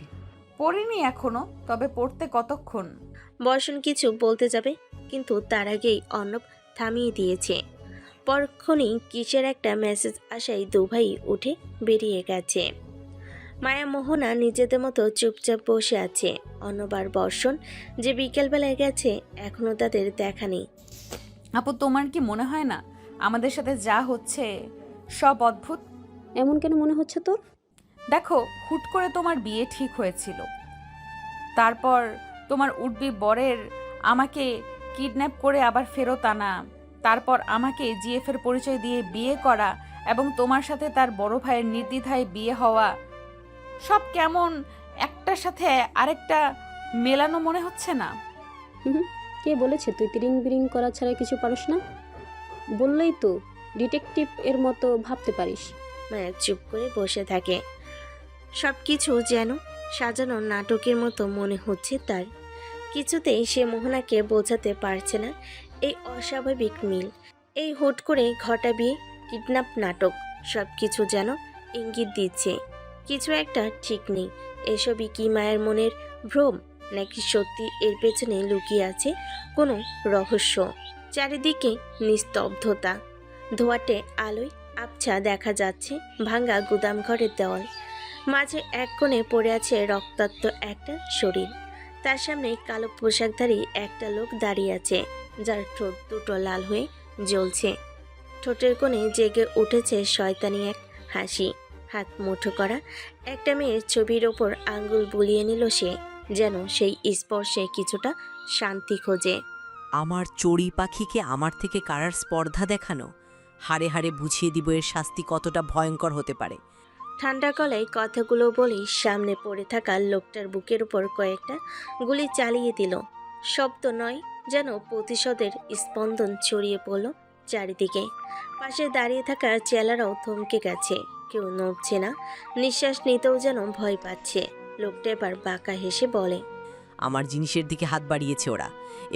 পড়িনি এখনো, তবে পড়তে কতক্ষণ। বর্ষণ কিছু বলতে যাবে, কিন্তু তার আগেই অর্ণব থামিয়ে দিয়েছে। পরক্ষণেই কিসের একটা মেসেজ আসায় দুভাই উঠে বেরিয়ে গেছে। মায়া মোহনা নিজেদের মতো চুপচাপ বসে আছে। অন্যবার বর্ষণ যে বিকেলবেলায় গেছে এখনও তাদের দেখা নেই। আপু, তোমার কি মনে হয় না আমাদের সাথে যা হচ্ছে সব অদ্ভুত? এমন কেন মনে হচ্ছে তোর? দেখো, হুট করে তোমার বিয়ে ঠিক হয়েছিল, তারপর তোমার উডবি বরের আমাকে কিডন্যাপ করে আবার ফেরত আনা, তারপর আমাকে জিএফের পরিচয় দিয়ে বিয়ে করা এবং তোমার সাথে তার বড় ভাইয়ের নির্দ্বিধায় বিয়ে হওয়া, সব কেমন একটার সাথে আরেকটা মেলানো মনে হচ্ছে না? হুম, কে বলেছে তুই তিরিং বিরিং করা ছাড়া কিছু পারিস না? বললেই তো ডিটেকটিভ এর মতো ভাবতে পারিস। মায়া চুপ করে বসে থাকে। সব কিছু যেন সাজানো নাটকের মতো মনে হচ্ছে তার। কিছুতেই সে মোহনাকে বোঝাতে পারছে না এই অস্বাভাবিক মিল, এই হুট করে ঘটা বিয়ে, কিডন্যাপ নাটক, সব কিছু যেন ইঙ্গিত দিচ্ছে কিছু একটা ঠিক নেই। এসবই কি মায়ের মনের ভ্রম, নাকি সত্যি এর পেছনে লুকিয়ে আছে কোনো রহস্য? চারিদিকে নিস্তব্ধতা, ধোঁয়াটে আলোয় আবছা দেখা যাচ্ছে ভাঙা গুদামঘরের দেওয়াল। মাঝে এক কোণে পড়ে আছে রক্তাক্ত একটা শরীর। তার সামনে কালো পোশাকধারী একটা লোক দাঁড়িয়ে আছে, যার ঠোঁট দুটো লাল হয়ে জ্বলছে। ঠোঁটের কোণে জেগে উঠেছে শয়তানি এক হাসি। হাত মুঠো করা একটা মেয়ের ছবির ওপর আঙ্গুল বুলিয়ে নিল সে, যেন সেই স্পর্শে কিছুটা শান্তি খোঁজে। আমার চড়ি পাখিকে আমার থেকে কারার স্পর্ধা দেখানো, হাড়ে হাড়ে বুঝিয়ে দিব এর শাস্তি কতটা ভয়ঙ্কর হতে পারে। ঠান্ডা গলায় কথাগুলো বলেই সামনে পড়ে থাকা লোকটার বুকের উপর কয়েকটা গুলি চালিয়ে দিল। শব্দ নয়, যেন প্রতিশোধের স্পন্দন ছড়িয়ে পড়ল চারিদিকে। পাশে দাঁড়িয়ে থাকা চেলারাও থমকে গেছে, কেউ নড়ছে না, নিঃশ্বাস নিতেও যেন ভয় পাচ্ছে। লোকটা এবার বাঁকা হেসে বলে, আমার জিনিসের দিকে হাত বাড়িয়েছে ওরা,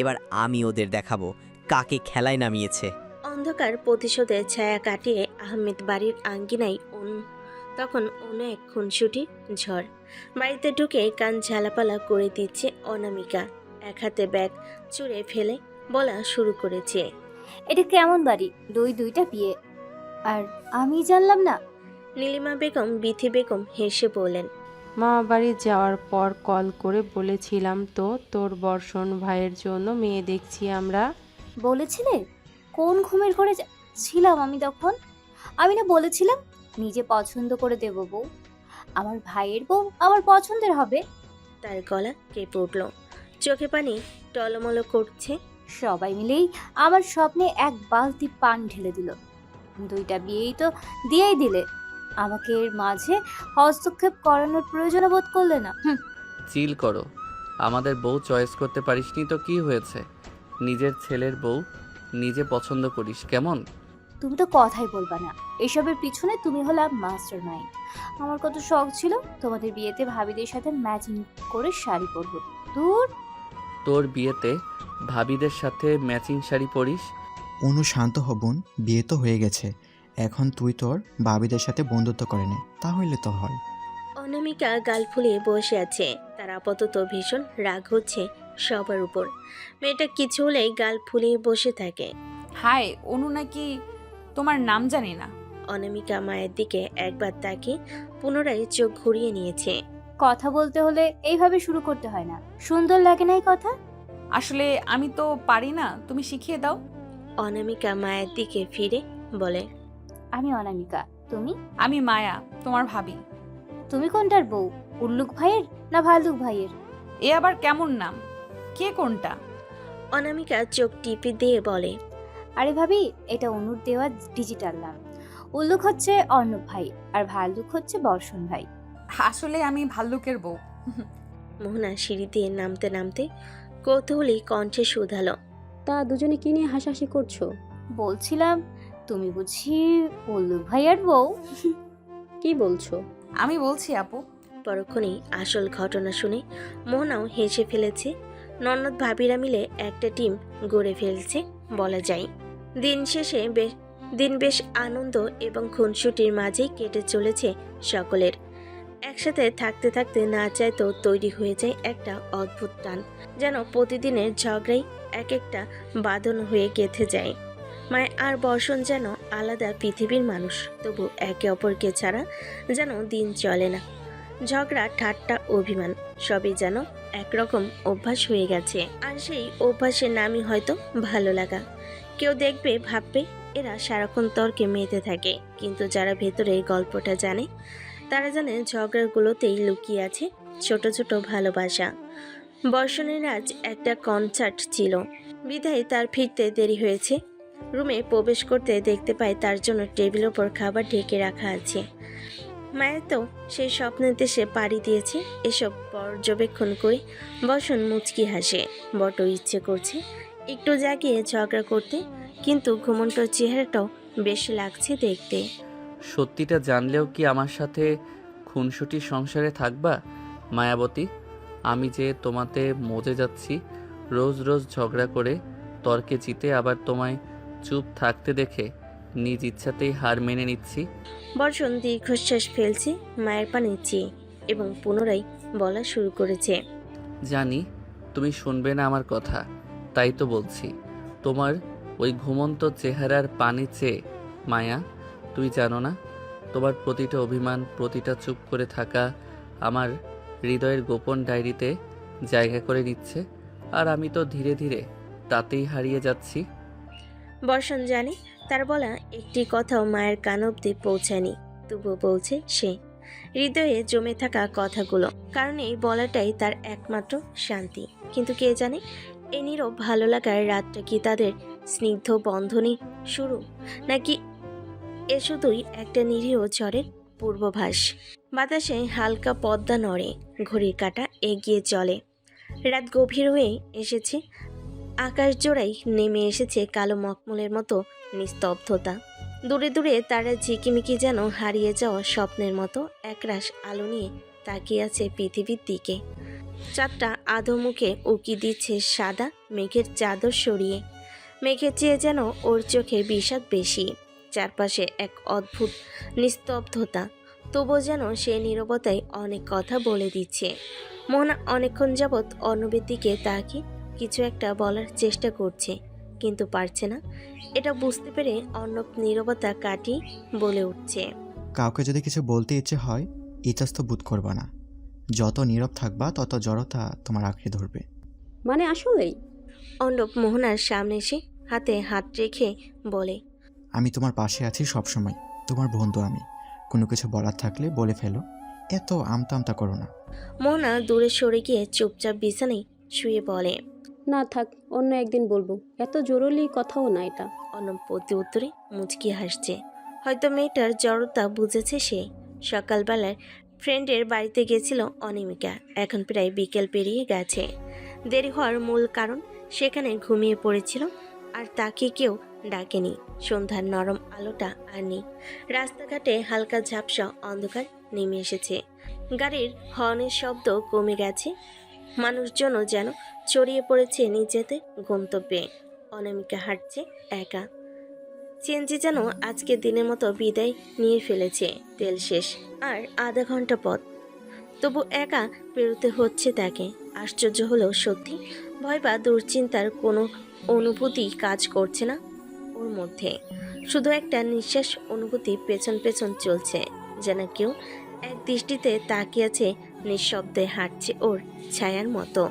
এবার আমি ওদের দেখাবো কাকে খেলায় নামিয়েছে। অন্ধকার প্রতিশোধের ছায়া কাটিয়ে আহমেদ বাড়ির আঙ্গিনায় তখন অন্য এক খুনসুটি ঝড়। বাড়িতে ঢুকে কান ঝালাপালা করে দিচ্ছে অনামিকা। এক হাতে ব্যাগ চুড়ে ফেলে বলা শুরু করেছে, এটা কেমন বাড়ি? দুইটা বিয়ে, আর আমি জানলাম না। নীলিমা বেগম বিথি বেগম হেসে বলেন, মামা বাড়ি যাওয়ার পর কল করে বলেছিলাম তো তোর বর্ষণ ভাইয়ের জন্য মেয়ে দেখছি আমরা। বলেছিলে? কোন ঘুমের ঘরে ছিলাম আমি তখন? আমি না বলেছিলাম নিজে পছন্দ করে দেব বউ, আমার ভাইয়ের বউ আমার পছন্দের হবে। তার গলা কেঁপে উঠল, চোখে পানি টলমল করছে। সবাই মিলেই আমার স্বপ্নে এক বালতি পান ঢেলে দিল। দুইটা বিয়েই তো দিয়েই দিলে, আমাকে এর মাঝে হস্তক্ষেপ করানোর প্রয়োজন বোধ করলে না। চিল করো, আমাদের বউ চয়েস করতে পারিসনি তো কি হয়েছে? নিজের ছেলের বউ নিজে পছন্দ করিস, কেমন? তুমি তো কথাই বলবা না, এসবের পিছনে তুমি হলা মাস্টার মাইন্ড। আমার কত শখ ছিল তোমাদের বিয়েতে ভাবিদের সাথে ম্যাচিং করে শাড়ি পরবো। দূর, তোর বিয়েতে ভাবিদের সাথে ম্যাচিং শাড়ি পরিস? অনু শান্ত হবুন, বিয়ে তো হয়ে গেছে, এখন তুই তোর ভাবিদের সাথে বন্ধুত্ব করে নে, তাহলে তো হয়। অনামিকা গাল ফুলিয়ে বসে আছে। তার আপাতত ভীষণ রাগ হচ্ছে সবার উপর। মেয়েটা কিছু হলেই গাল ফুলিয়ে বসে থাকে। হাই, অনু নাকি তোমার নাম জানি না। অনামিকা মায়ের দিকে একবার তাকিয়ে পুনরায় চোখ ঘুরিয়ে নিয়েছে। কথা বলতে হলে এইভাবে শুরু করতে হয় না, সুন্দর লাগে না এই কথা? আসলে আমি তো পারি না, তুমি শিখিয়ে দাও। অনামিকা মায়ের দিকে ফিরে বলে, আমি অনামিকা, তুমি? আমি মায়া, তোমার ভাবি। তুমি কোনটার বউ, উল্লুক ভাইয়ের না ভাল্লুক ভাইয়ের? এ আবার কেমন নাম? কে কোনটা? অনামিকা চোখ টিপে দিয়ে বলে, আরে ভাবি, এটা অনুর দেওয়া ডিজিটাল নাম। উল্লুক হচ্ছে অর্ণব ভাই, আর ভাল্লুক হচ্ছে বর্ষণ ভাই। আসলে আমি ভাল্লুকের বউ। মোহনা সিঁড়ি দিয়ে নামতে নামতে কৌতূহলী কণ্ঠে শুধালো, তা দুজনে কি নিয়ে হাসাহাসি করছো? বলছিলাম তুমি বুঝি উল্লুক ভাইয়ার বউ? কি বলছো? আমি বলছি আপু। পরক্ষণেই আসল ঘটনা শুনে মোহনাও হেসে ফেলেছে। ননদ ভাবিরা মিলে একটা টিম গড়ে ফেলছে বলা যায়। দিন বেশ আনন্দ এবং খুনসুটির মাঝেই কেটে চলেছে সকলের। একসাথে থাকতে থাকতে না চাইতেও তৈরি হয়ে যায় একটা অদ্ভুত টান, যেন প্রতিদিনের ঝগড়াই এক একটা বাঁধন হয়ে গেঁথে যায়। মায়া আর বর্ষণ যেন আলাদা পৃথিবীর মানুষ, তবু একে অপরকে ছাড়া যেন দিন চলে না। ঝগড়া, ঠাট্টা, অভিমান সবই যেন একরকম অভ্যাস হয়ে গেছে। আর সেই অভ্যাসের নামই হয়তো ভালো লাগা। কেউ দেখবে ভাববে এরা সারাক্ষণ তর্কে মেতে থাকে, কিন্তু যারা ভেতরে এই গল্পটা জানে তারা জানে ঝগড়াগুলোতেই লুকিয়ে আছে ছোট ছোট ভালোবাসা। বর্ষণের আজ একটা কনসার্ট ছিল, বিধায় তার ফিরতে দেরি হয়েছে। রুমে প্রবেশ করতে দেখতে পায় তার জন্য টেবিলের ওপর খাবার ঢেকে রাখা আছে। মায়া তো সেই স্বপ্নের দেশে পাড়ি দিয়েছে। এসব পর্যবেক্ষণ করে বর্ষণ মুচকি হাসে। বড় ইচ্ছে করছে একটু জাগিয়ে ঝগড়া করতে, কিন্তু ঘুমন্ত চেহারাটাও বেশ লাগছে দেখতে। সত্যিটা জানলেও কি আমার সাথে খুনসুটি সংসারে থাকবা মায়াবতী? আমি যে তোমাতে মজে যাচ্ছি, রোজ রোজ ঝগড়া করে তর্কে জিতে আবার তোমায় চুপ থাকতে দেখে নিজ ইচ্ছাতেই হার মেনে নিচ্ছি। বর্ষণ দীর্ঘশ্বাস ফেলছে মায়ের পানে চেয়ে এবং পুনরায় বলা শুরু করেছে। জানি তুমি শুনবে না আমার কথা, তাই তো বলছি। তোমার ওই ঘুমন্ত চেহারার পানি চেয়ে মায়া, তুই জানো না তোমার প্রতিটা অভিমান, প্রতিটা চুপ করে থাকা আমার হৃদয়ের গোপন ডায়েরিতে জায়গা করে নিচ্ছে, আর আমি তো ধীরে ধীরে তাতেই হারিয়ে যাচ্ছি। বর্ষণ জানে তার বলা একটি কথাও মায়ের কান অব্দি পৌঁছায়নি, তবুও বলছে সে। হৃদয়ে জমে থাকা কথাগুলো, কারণ এই বলাটাই তার একমাত্র শান্তি। কিন্তু কে জানে এই নীরব ভালো লাগার রাতটা কি তাদের স্নিগ্ধ বন্ধনী শুরু, নাকি এ শুধুই একটা নিরীহ ঝড়ের পূর্বাভাস। বাতাসে হালকা পদ্মা নড়ে, ঘড়ির কাঁটা এগিয়ে চলে। রাত গভীর হয়ে এসেছে, আকাশ জোড়াই নেমে এসেছে কালো মখমলের মতো নিস্তব্ধতা। দূরে দূরে তারা ঝিকিমিকি যেন হারিয়ে যাওয়া স্বপ্নের মতো একরাশ আলো নিয়ে তাকিয়ে আছে পৃথিবীর দিকে। চাঁদটা আধো মুখে উকি দিচ্ছে সাদা মেঘের চাদর সরিয়ে। মেঘের চেয়ে যেন ওর চোখে বিষাদ বেশি। চারপাশে এক অদ্ভুত নিস্তব্ধতা, তবুও যেন সে নীরবতায় অনেক কথা বলে দিচ্ছে। মোহনা অনেকক্ষণ যাবৎ অর্ণবের দিকে তাকিয়ে কিছু একটা বলার চেষ্টা করছে, কিন্তু পারছে না। এটা বুঝতে পেরে অর্ণব নীরবতা কাটিয়ে বলে উঠছে, কাউকে যদি কিছু বলতে ইচ্ছে হয় ইতস্ত বোধ করবা না। যত নীরব থাকবা তত জড়তা তোমার আঁকড়ে ধরবে। মানে আসলেই? অর্ণব মোহনার সামনে এসে হাতে হাত রেখে বলে, আমি তোমার পাশে আছি সবসময়, তোমার বন্ধু আমি। কোনো কিছু বলার থাকলে বলে ফেলো, এত আমতা আমতা করো না। মোহনা দূরে সরে গিয়ে চুপচাপ বিছানায় শুয়ে বলে, না থাক, অন্য একদিন বলবো, এত জরুরি কথাও না এটা। অর্ণব প্রতি উত্তরে মুচকি হাসছে। হয়তো মেয়েটার জড়তা বুঝেছে সে। সকালবেলায় ফ্রেন্ডের বাড়িতে গেছিল অনিমিকা, এখন প্রায় বিকেল পেরিয়ে গেছে। দেরি হওয়ার মূল কারণ সেখানে ঘুমিয়ে পড়েছিল, আর তাকে কেউ ডাকেনি। সন্ধ্যার নরম আলোটা আর নেই। রাস্তাঘাটে হালকা ঝাপসা অন্ধকার নেমে এসেছে। গাড়ির হর্নের শব্দ কমে গেছে। মানুষজনও যেন ছড়িয়ে পড়েছে নিজেদের গন্তব্যে। অনামিকা হাঁটছে একা। চেঞ্জি যেন আজকে দিনের মতো বিদায় নিয়ে ফেলেছে। তেল শেষ, আর আধা ঘন্টা পথ, তবু একা পেরোতে হচ্ছে তাকে। আশ্চর্য হলেও সত্যি, ভয় বা দুশ্চিন্তার কোনো অনুভূতি কাজ করছে না ওর মধ্যে। শুধু একটা নিঃশ্বাস অনুভূতি পেছন পেছন চলছে, যেন কেউ এক দৃষ্টিতে তাকিয়ে আছে, নিঃশব্দে হাঁটছে ওর ছায়ার মতো।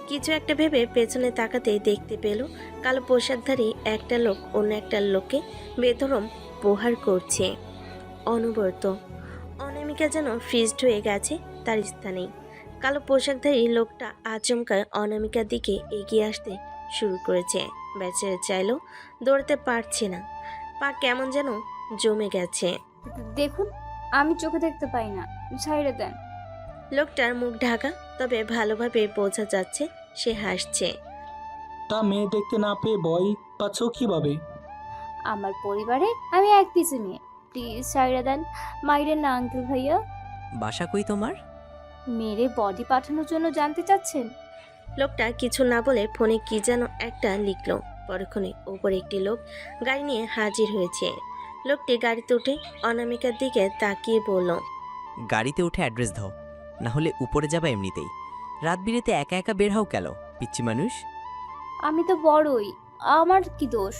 কিছু একটা ভেবে পেছনে তাকাতেই দেখতে পেল কালো পোশাকধারী একটা লোক অন্য একটা লোককে বেধরম প্রহার করছে। অনবরত। অনামিকা যেন ফ্রিজড হয়ে গেছে তার স্থানেই। কালো পোশাকধারী লোকটা আচমকায় অনামিকার দিকে এগিয়ে আসতে শুরু করেছে। বেচারা চাইলেও দৌড়াতে পারছে না, পা কেমন যেন জমে গেছে। দেখুন, আমি চোখে দেখতে পাই না, ছাইড়ে দেন। লোকটার মুখ ঢাকা, তবে ভালোভাবে বোঝা যাচ্ছে সে হাসছে। তা মেয়ে দেখতে না পেয়ে ভয় পাচ্ছ কিভাবে? আমার পরিবারে আমি এক পিসে মেয়ে, প্লিজ ছাইড়ে দেন। মাইরেন না আঙ্কেল ভাইয়া। বাসা কই তোমার? মেরে বডি পাঠানোর জন্য জানতে চাচ্ছেন? লোকটা কিছু না বলে ফোনে কি যেন একটা লিখলো। পরক্ষণে ওপরে একটি লোক গাড়ি নিয়ে হাজির হয়েছে। লোকটি গাড়িতে উঠে অনামিকার দিকে তাকিয়ে বলল, গাড়িতে উঠে অ্যাড্রেস দাও, না হলে উপরে যাবা এমনিতেই। রাত বিরেতে একা একা বের হও কেন, পিচ্ছি মানুষ? আমি তো বড়ই, আমার কি দোষ?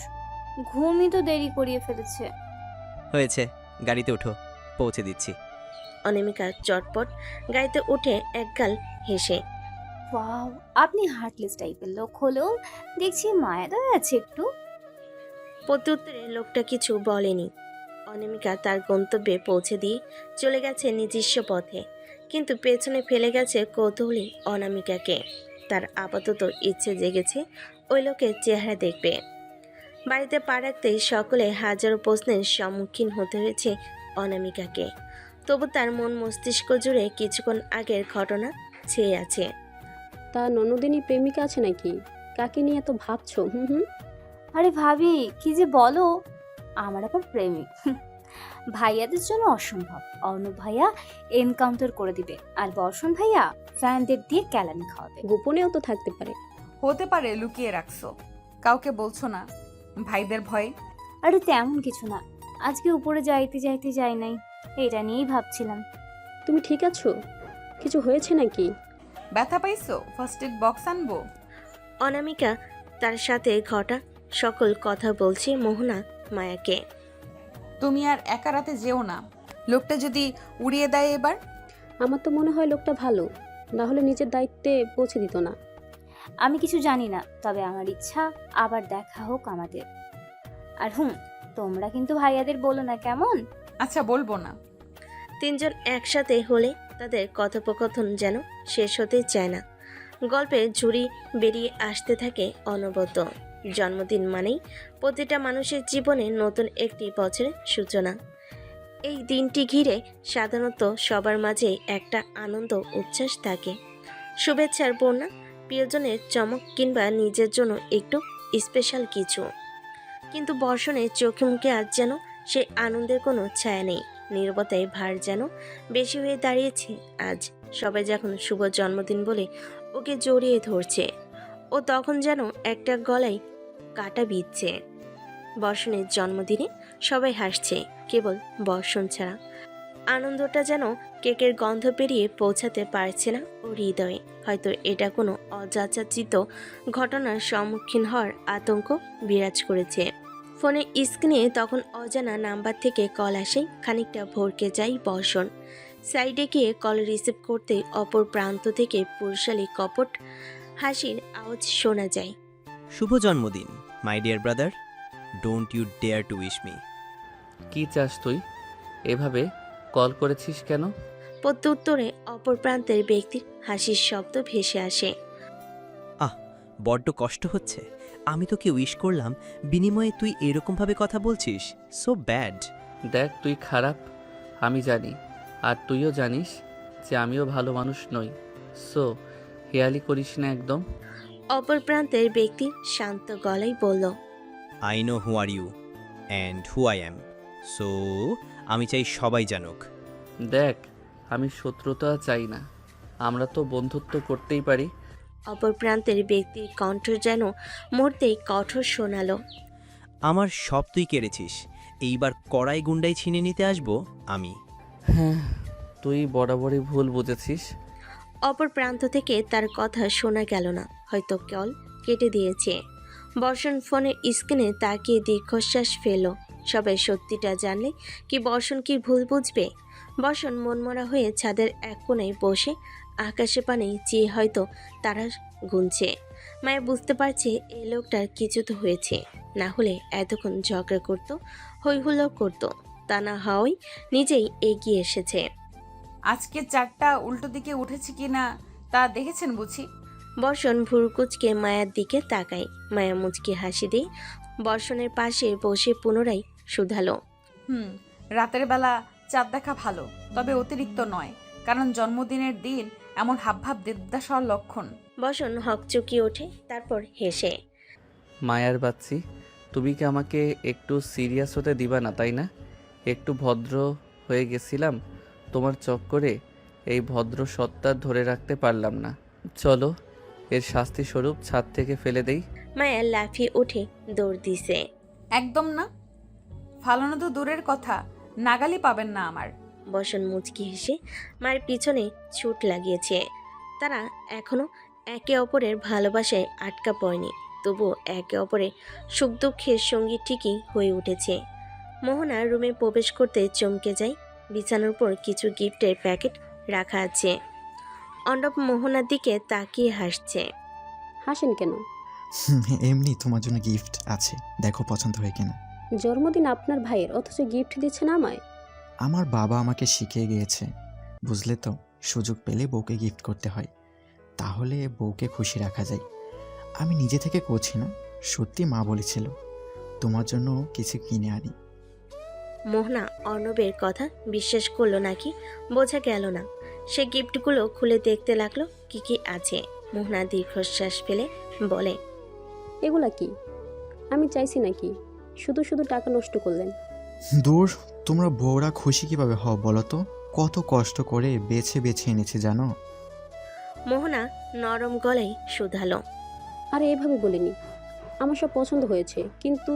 ঘুমই তো দেরি করিয়ে ফেলেছে। হয়েছে, গাড়িতে ওঠো, পৌঁছে দিচ্ছি। অনামিকা চটপট গাড়িতে উঠে একগাল হেসে। ওয়াও, আপনি হার্টলেস টাইপের লোক হলেও দেখছি মায়া দয়া আছে একটু। প্রত্যুত্তরে লোকটা কিছু বলেনি। অনামিকা তার গন্তব্যে পৌঁছে দিয়ে চলে গেছে নিজস্ব পথে, কিন্তু পেছনে ফেলে গেছে কৌতূহলী অনামিকাকে। তার আপাতত ইচ্ছে জেগেছে ওই লোকের চেহারা দেখবে। বাড়িতে পা রাখতেই সকলে হাজারো প্রশ্নের সম্মুখীন হতে হয়েছে অনামিকাকে। তবু তার মন মস্তিষ্ক জুড়ে কিছুক্ষণ আগের ঘটনা ছেয়ে আছে। তা ননদিনী প্রেমিকা আছে নাকি? কাকে নিয়ে এত ভাবছো? হুম। আরে ভাবি, কি যে বলো, আমার আবার প্রেমিক। ভাইয়াদের জন্য অসম্ভব। অর্ণব ভাইয়া এনকাউন্টার করে দিবে, আর বর্ষণ ভাইয়া ফ্যানদের দিয়ে ক্যালামি খাওয়াবে। গোপনেও তো থাকতে পারে। হতে পারে লুকিয়ে রাখছো, কাউকে বলছো না ভাইদের ভয়ে। আরে তেমন কিছু না, আজকে উপরে যাইতে যাই নাই, এটা নিয়েই ভাবছিলাম। তুমি ঠিক আছো? কিছু হয়েছে নাকি? ব্যথা পাইছো? ফার্স্ট এড বক্স আনবো? অনামিকা তার সাথে ঘটা সকল কথা বলছে মোহনা মায়াকে। তুমি আর একা রাতে যেও না, লোকটা যদি উড়িয়ে দেয় এবার। আমার তো মনে হয় লোকটা ভালো, না হলে নিজের দায়িত্বে পৌঁছে দিত না। আমি কিছু জানি না, তবে আমার ইচ্ছা আবার দেখা হোক আমাদের। আর তোমরা কিন্তু ভাইয়াদের বলো না, কেমন? আচ্ছা, বলবো না। তিনজন একসাথে হলে তাদের কথোপকথন যেন শেষ হতে চায় না। গল্পের ঝুড়ি বেরিয়ে আসতে থাকে অনবরত। জন্মদিন মানেই প্রতিটা মানুষের জীবনে নতুন একটি বছরের সূচনা। এই দিনটি ঘিরে সাধারণত সবার মাঝে একটা আনন্দ উচ্ছ্বাস থাকে। শুভেচ্ছার বন্যা, প্রিয়জনের চমক কিংবা নিজের জন্য একটু স্পেশাল কিছু। কিন্তু বর্ষণের চোখে মুখে আজ যেন সেই আনন্দের কোনো ছায়া নেই। নীরবতায় ভার যেন বেশি হয়ে দাঁড়িয়েছে আজ। সবাই যখন শুভ জন্মদিন বলে ওকে জড়িয়ে ধরছে, ও তখন যেন একটা গলায় কাটা বিঁধছে। বর্ষণের জন্মদিনে সবাই হাসছে, কেবল বর্ষণ ছাড়া। আনন্দটা যেন কেকের গন্ধ পেরিয়ে পৌঁছাতে পারছে না ওর হৃদয়ে। হয়তো এটা কোনো অযাচিত ঘটনার সম্মুখীন হওয়ার আতঙ্ক বিরাজ করেছে। ফোনের স্ক্রিনে তখন অজানা নাম্বার থেকে কল আসে। খানিকটা ভরকে যায় বর্ষণ। সাইডে গিয়ে কল রিসিভ করতে অপর প্রান্ত থেকে পুরুষালী কপট হাসির আওয়াজ শোনা যায়। শুভ জন্মদিন my dear brother, don't you dare to wish me. কি চাস তুই? এভাবে কল করেছিস কেন? প্রত্যুত্তরে অপর প্রান্তের ব্যক্তির হাসির শব্দ ভেসে আসে। বড্ড কষ্ট হচ্ছে। আমি তোকে উইশ করলাম, বিনিময়ে তুই এরকমভাবে কথা বলছিস। So bad. দেখ, তুই খারাপ আমি জানি, আর তুইও জানিস যে আমিও ভালো মানুষ নই। সো হেয়ালি করিস না একদম। অপর প্রান্তের ব্যক্তি শান্ত গলায় বলল, I know who are you and who I am. So আমি চাই সবাই জানুক। দেখ, আমি শত্রুতা চাই না, আমরা তো বন্ধুত্ব করতেই পারি। অপর প্রান্তের ব্যক্তির কণ্ঠ যেন মুহূর্তেই কঠোর শোনালো। আমার সব তুই কেড়েছিস, এইবার কড়াই গুন্ডাই ছিনে নিতে আসবো আমি। হ্যাঁ, তুই বরাবরই ভুল বুঝেছিস। অপর প্রান্ত থেকে তার কথা শোনা গেল না, হয়তো কল কেটে দিয়েছে। বর্ষণ ফোনের স্ক্রিনে তাকিয়ে দীর্ঘশ্বাস ফেলল। সবাই সত্যিটা জানলে কি বর্ষণ কি ভুল বুঝবে? বর্ষণ মনমরা হয়ে ছাদের এক কোণায় বসে আকাশে পানে চেয়ে হয়তো তারা গুনছে। মায়া বুঝতে পারছে এই লোকটার কিছু তো হয়েছে, না হলে এতক্ষণ ঝগড়া করতো, হইহুল্লোড় করতো। তা না হওয়াই নিজেই এগিয়ে এসেছে। আজকে চারটা উল্টো দিকে উঠেছে কিনা তা দেখেছেন বুঝি? বর্ষণ ভুরকুচকে মায়ার দিকে তাকায়। মায়া মুচকি হাসি দিয়ে বর্ষণের পাশে বসে পুনরায় শুধালো, রাতের বেলা চাঁদ দেখা ভালো, তবে অতিরিক্ত নয়, কারণ জন্মদিনের দিন এমন হাবভাব দেবদাসর লক্ষণ। বর্ষণ হকচকিয়ে ওঠে, তারপর হেসে, মায়ার বাচ্চি, তুমি কি আমাকে একটু সিরিয়াস হতে দিবা না, তাই না? একটু ভদ্র হয়ে গেছিলাম, তোমার চক্করে এই ভদ্র সত্তা ধরে রাখতে পারলাম না। চলো, এর শাস্তি স্বরূপ ছাদ থেকে ফেলে দেই। মায়া লাফিয়ে উঠে দৌড় দিছে। একদম না, ফালানো তো দূরের কথা, নাগালি পাবেন না আমার। বর্ষণ মুচকি হেসে মায়ের পিছনে ছুট লাগিয়েছে। তারা এখনো একে অপরের ভালোবাসায় আটকা পড়েনি। তবুও একে অপরে সুখ দুঃখের সঙ্গী ঠিকই হয়ে উঠেছে। মোহনা রুমে প্রবেশ করতে চমকে যায়। বিছানার উপর কিছু গিফটের প্যাকেট রাখা আছে। অর্ণব মোহনার দিকে তাকিয়ে হাসছে। হাসেন কেন? এমনি তোমার জন্য গিফট আছে, দেখো পছন্দ হয় কিনা। জন্মদিন আপনার ভাইয়ের, অথচ গিফট দিচ্ছেন আমায়? আমার বাবা আমাকে শিখিয়ে গিয়েছে, বুঝলে তো, সুযোগ পেলে বউকে গিফট করতে হয়, তাহলে বউকে খুশি রাখা যায়। আমি নিজে থেকে করছি না, সত্যি মা বলেছিল তোমার জন্য কিছু কিনে আনি। মোহনা অর্ণবের কথা বিশ্বাস করলো নাকি বোঝা গেল না। সে গিফটগুলো খুলে দেখতে লাগলো কি কি আছে। মোহনা দীর্ঘশ্বাস ফেলে বলে, এগুলা কি? আমি চাইছি নাকি? শুধু শুধু টাকা নষ্ট করলেন। দূর, তোমরা বউরা খুশি কিভাবে হও বলো তো? কত কষ্ট করে বেছে বেছে এনেছি জানো। মোহনা নরম গলায় শুধালো, আরে এভাবে বলিনি, আমার সব পছন্দ হয়েছে, কিন্তু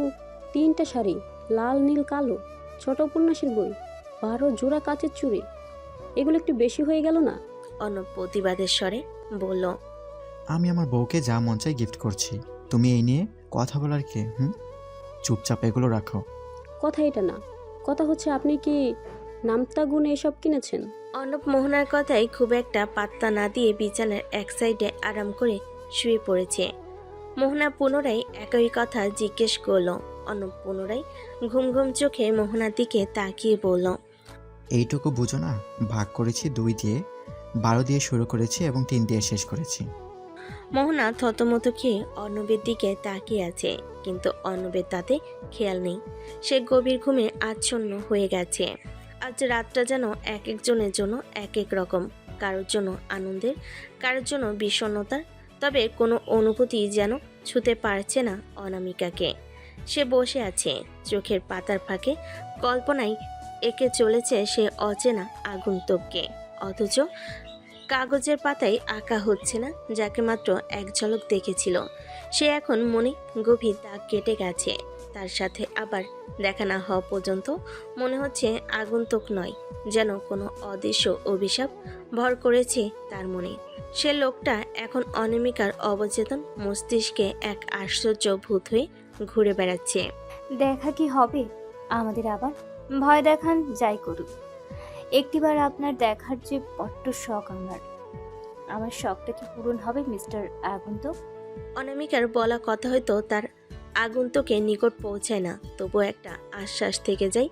3টা শাড়ি, লাল নীল কালো, ছোট উপন্যাসের বই, 12 জোড়া কাচের চুড়ি, এগুলো একটু বেশি হয়ে গেল না? অর্ণব প্রতিবাদের স্বরে বলল, আমি আমার বউকে যা মন চাই গিফট করছি, তুমি এই নিয়ে কথা বলার কে? চুপচাপ এগুলো রাখো। কথা এটা না, কথা হচ্ছে আপনি কি নামতা গুণে এসব কিনেছেন? অর্ণব মোহনার কথায় খুব একটা পাত্তা না দিয়ে বিছানার এক সাইডে আরাম করে শুয়ে পড়েছে। মোহনা পুনরায় একই কথা জিজ্ঞেস করলো। অর্ণব পুনরায় ঘুম ঘুম চোখে মোহনার দিকে তাকিয়ে বলল, এইটুকু বুঝো না, ভাগ করেছি 2 দিয়ে, 12 দিয়ে শুরু করেছি এবং 3 দিয়ে শেষ করেছি। মোহনা থতমত খেয়ে অর্ণবের দিকে তাকিয়ে আছে, কিন্তু অর্ণবের তাতে খেয়াল নেই। সে গভীর ঘুমে আচ্ছন্ন হয়ে গেছে। আজ রাতটা যেন এক একজনের জন্য এক এক রকম, কারোর জন্য আনন্দের, কারোর জন্য বিষণ্ণতার, তবে কোনো অনুভূতি যেন ছুতে পারছে না অনামিকাকে। সে বসে আছে, চোখের পাতার ফাঁকে কল্পনায় এঁকে চলেছে সে অচেনা আগন্তুককে, অথচ কাগজের পাতায় আঁকা হচ্ছে না যাকে মাত্র এক ঝলক দেখেছিল। সে এখন মনে গভীর দাগ কেটে গেছে। তার সাথে আবার দেখা না হওয়া পর্যন্ত মনে হচ্ছে আগন্তুক নয়, যেন কোনো অদৃশ্য অভিশাপ ভর করেছে তার মনে। সে লোকটা এখন অনামিকার অবচেতন মস্তিষ্কে এক আশ্চর্য ভূত হয়ে ঘুরে বেড়াচ্ছে। দেখা কি হবে আমাদের আবার? ভয় দেখান যাই করুক, একটিবার আপনার দেখার যে বড্ড শখ আমার শখটা কি পূরণ হবে মিস্টার আগন্তুক? অনামিকার বলা কথা হয়তো তার আগন্তুকের নিকট পৌঁছায় না, তবু একটা আশ্বাস থেকে যায়,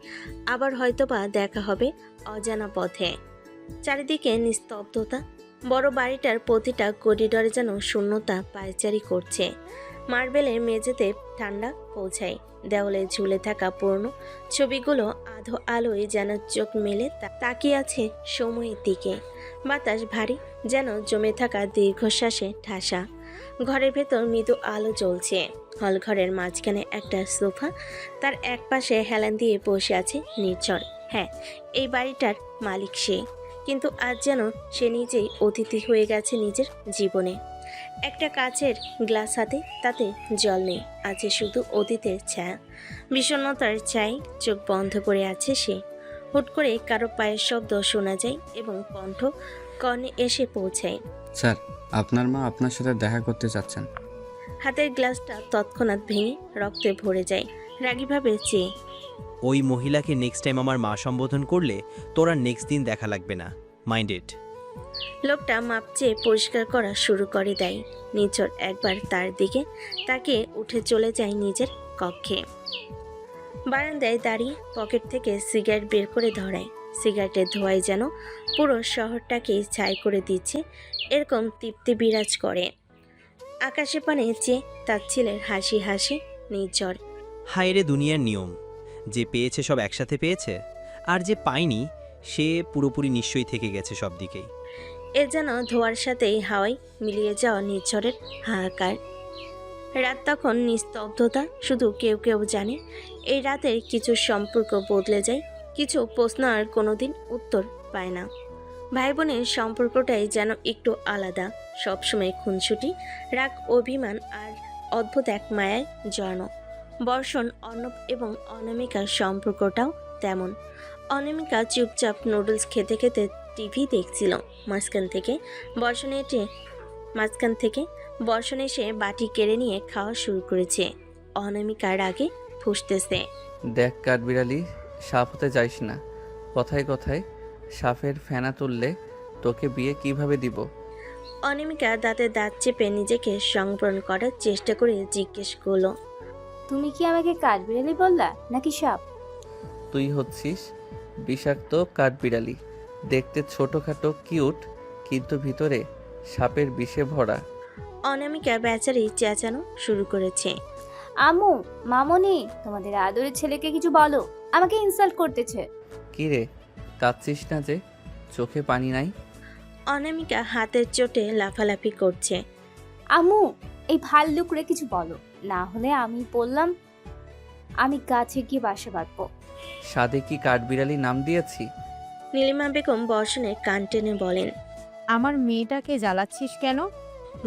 আবার হয়তোবা দেখা হবে অজানা পথে। চারিদিকে নিস্তব্ধতা, বড় বাড়িটার প্রতিটা করিডরে যেন শূন্যতা পায়চারি করছে। মার্বেলের মেঝেতে ঠান্ডা পৌঁছায়, দেওয়ালে ঝুলে থাকা পুরনো ছবিগুলো আধো আলোয় যেন চোখ মেলে তাকিয়ে আছে সময়ের দিকে। বাতাস ভারী, যেন জমে থাকা দীর্ঘশ্বাসে ঠাসা। ঘরের ভেতর মৃদু আলো জ্বলছে। হল ঘরের মাঝখানে একটা সোফা, তার এক পাশে হেলান দিয়ে বসে আছে নির্ঝর। হ্যাঁ, এই বাড়িটার মালিক সে, কিন্তু আজ যেন সে নিজেই অতিথি হয়ে গেছে নিজের জীবনে। একটা কাচের গ্লাস হাতে, তাতে জল নেই, আছে শুধু অতীতের ছায়া, বিষণ্ণতার ছায়। চোখ বন্ধ করে আছে সে। হুট করে কারো পায়ের শব্দ শোনা যায় এবং কণ্ঠ কর্ণে এসে পৌঁছায়। স্যার, আপনার মা আপনার সাথে দেখা করতে চাচ্ছেন। হাতের গ্লাসটা তৎক্ষণাৎ ভেঙে রক্তে ভরে যায়। রাগীভাবে চেয়ে, ওই মহিলাকে নেক্সট টাইম আমার মা সম্বোধন করলে তোর আর নেক্সট দিন দেখা লাগবে না, মাইন্ড ইট। লোকটা মাপ চেয়ে পরিষ্কার করা শুরু করে দেয়। নিচর একবার তার দিকে তাকে উঠে চলে যায় নিজের কক্ষে। বারান্দায় দাঁড়িয়ে পকেট থেকে সিগারেট বের করে ধরায়। সিগারেটের ধোঁয়ায় যেন পুরো শহরটাকে ছাই করে দিচ্ছে, এরকম তৃপ্তি বিরাজ করে। আকাশে পানে চেয়ে তার ছেলের হাসি হাসি নির্ঝর। হায় রে দুনিয়ার নিয়ম, যে পেয়েছে সব একসাথে পেয়েছে, আর যে পায়নি সে পুরোপুরি নিশ্চয়ই থেকে গেছে সব দিকেই। এ যেন ধোয়ার সাথেই হাওয়ায় মিলিয়ে যাওয়া নির্ঝরের হাহাকার। রাত তখন নিস্তব্ধতা, শুধু কেউ কেউ জানে এই রাতের কিছু সম্পর্ক বদলে যায়, কিছু প্রশ্ন আর কোনোদিন উত্তর পায় না। ভাই বোনের সম্পর্কটাই যেন একটু আলাদা, সবসময় খুনসুটি, রাগ, অভিমান আর অদ্ভুত এক মায়ায় জড়ান। বর্ষণ, অর্ণব এবং অনামিকার সম্পর্কটাও তেমন। অনামিকা চুপচাপ নুডলস খেতে খেতে টিভি দেখছিল। মাঝখান থেকে বর্ষণ এসে বাটি কেড়ে নিয়ে খাওয়া শুরু করেছে। অনামিকার আগে ফুঁসতেছে। দেখ কাঠবিড়ালি, সাপ হতে যাইস না। কথায় কথায় সাপের ফেনা তুললে তোকে বিয়ে কিভাবে দিব? অনামিকা দাঁতে দাঁত চেপে নিজেকে সংবরণ করার চেষ্টা করে জিজ্ঞেস করলো, তুমি কি আমাকে কাঠবিড়ালি বললা নাকি সাপ? তুই হচ্ছিস বিষাক্ত কাঠবিড়ালি। দেখতে ছোটোখাটো কিউট, কিন্তু ভিতরে সাপের বিষে ভরা। অনামিকা বেচারি চেঁচানো শুরু করেছে। আমু, মামনি, তোমাদের আদরের ছেলেকে কিছু বলো, আমাকে ইনসাল্ট করতেছে। কি রে, কাঁদছিস না যে? চোখে পানি নাই? অনামিকা হাতের চোটে লাফালাফি করছে। আমু, এই ভাল্লুকরে কিছু বলো, না হলে আমি বললাম আমি গাছে গিয়ে বাসা বাঁধবো। সাদে কি কাঠবিড়ালি নাম দিয়েছি? নীলিমা বেগম বর্ষণের কান টেনে বলেন। আমার মেয়েটাকে জ্বালাচ্ছিস কেন?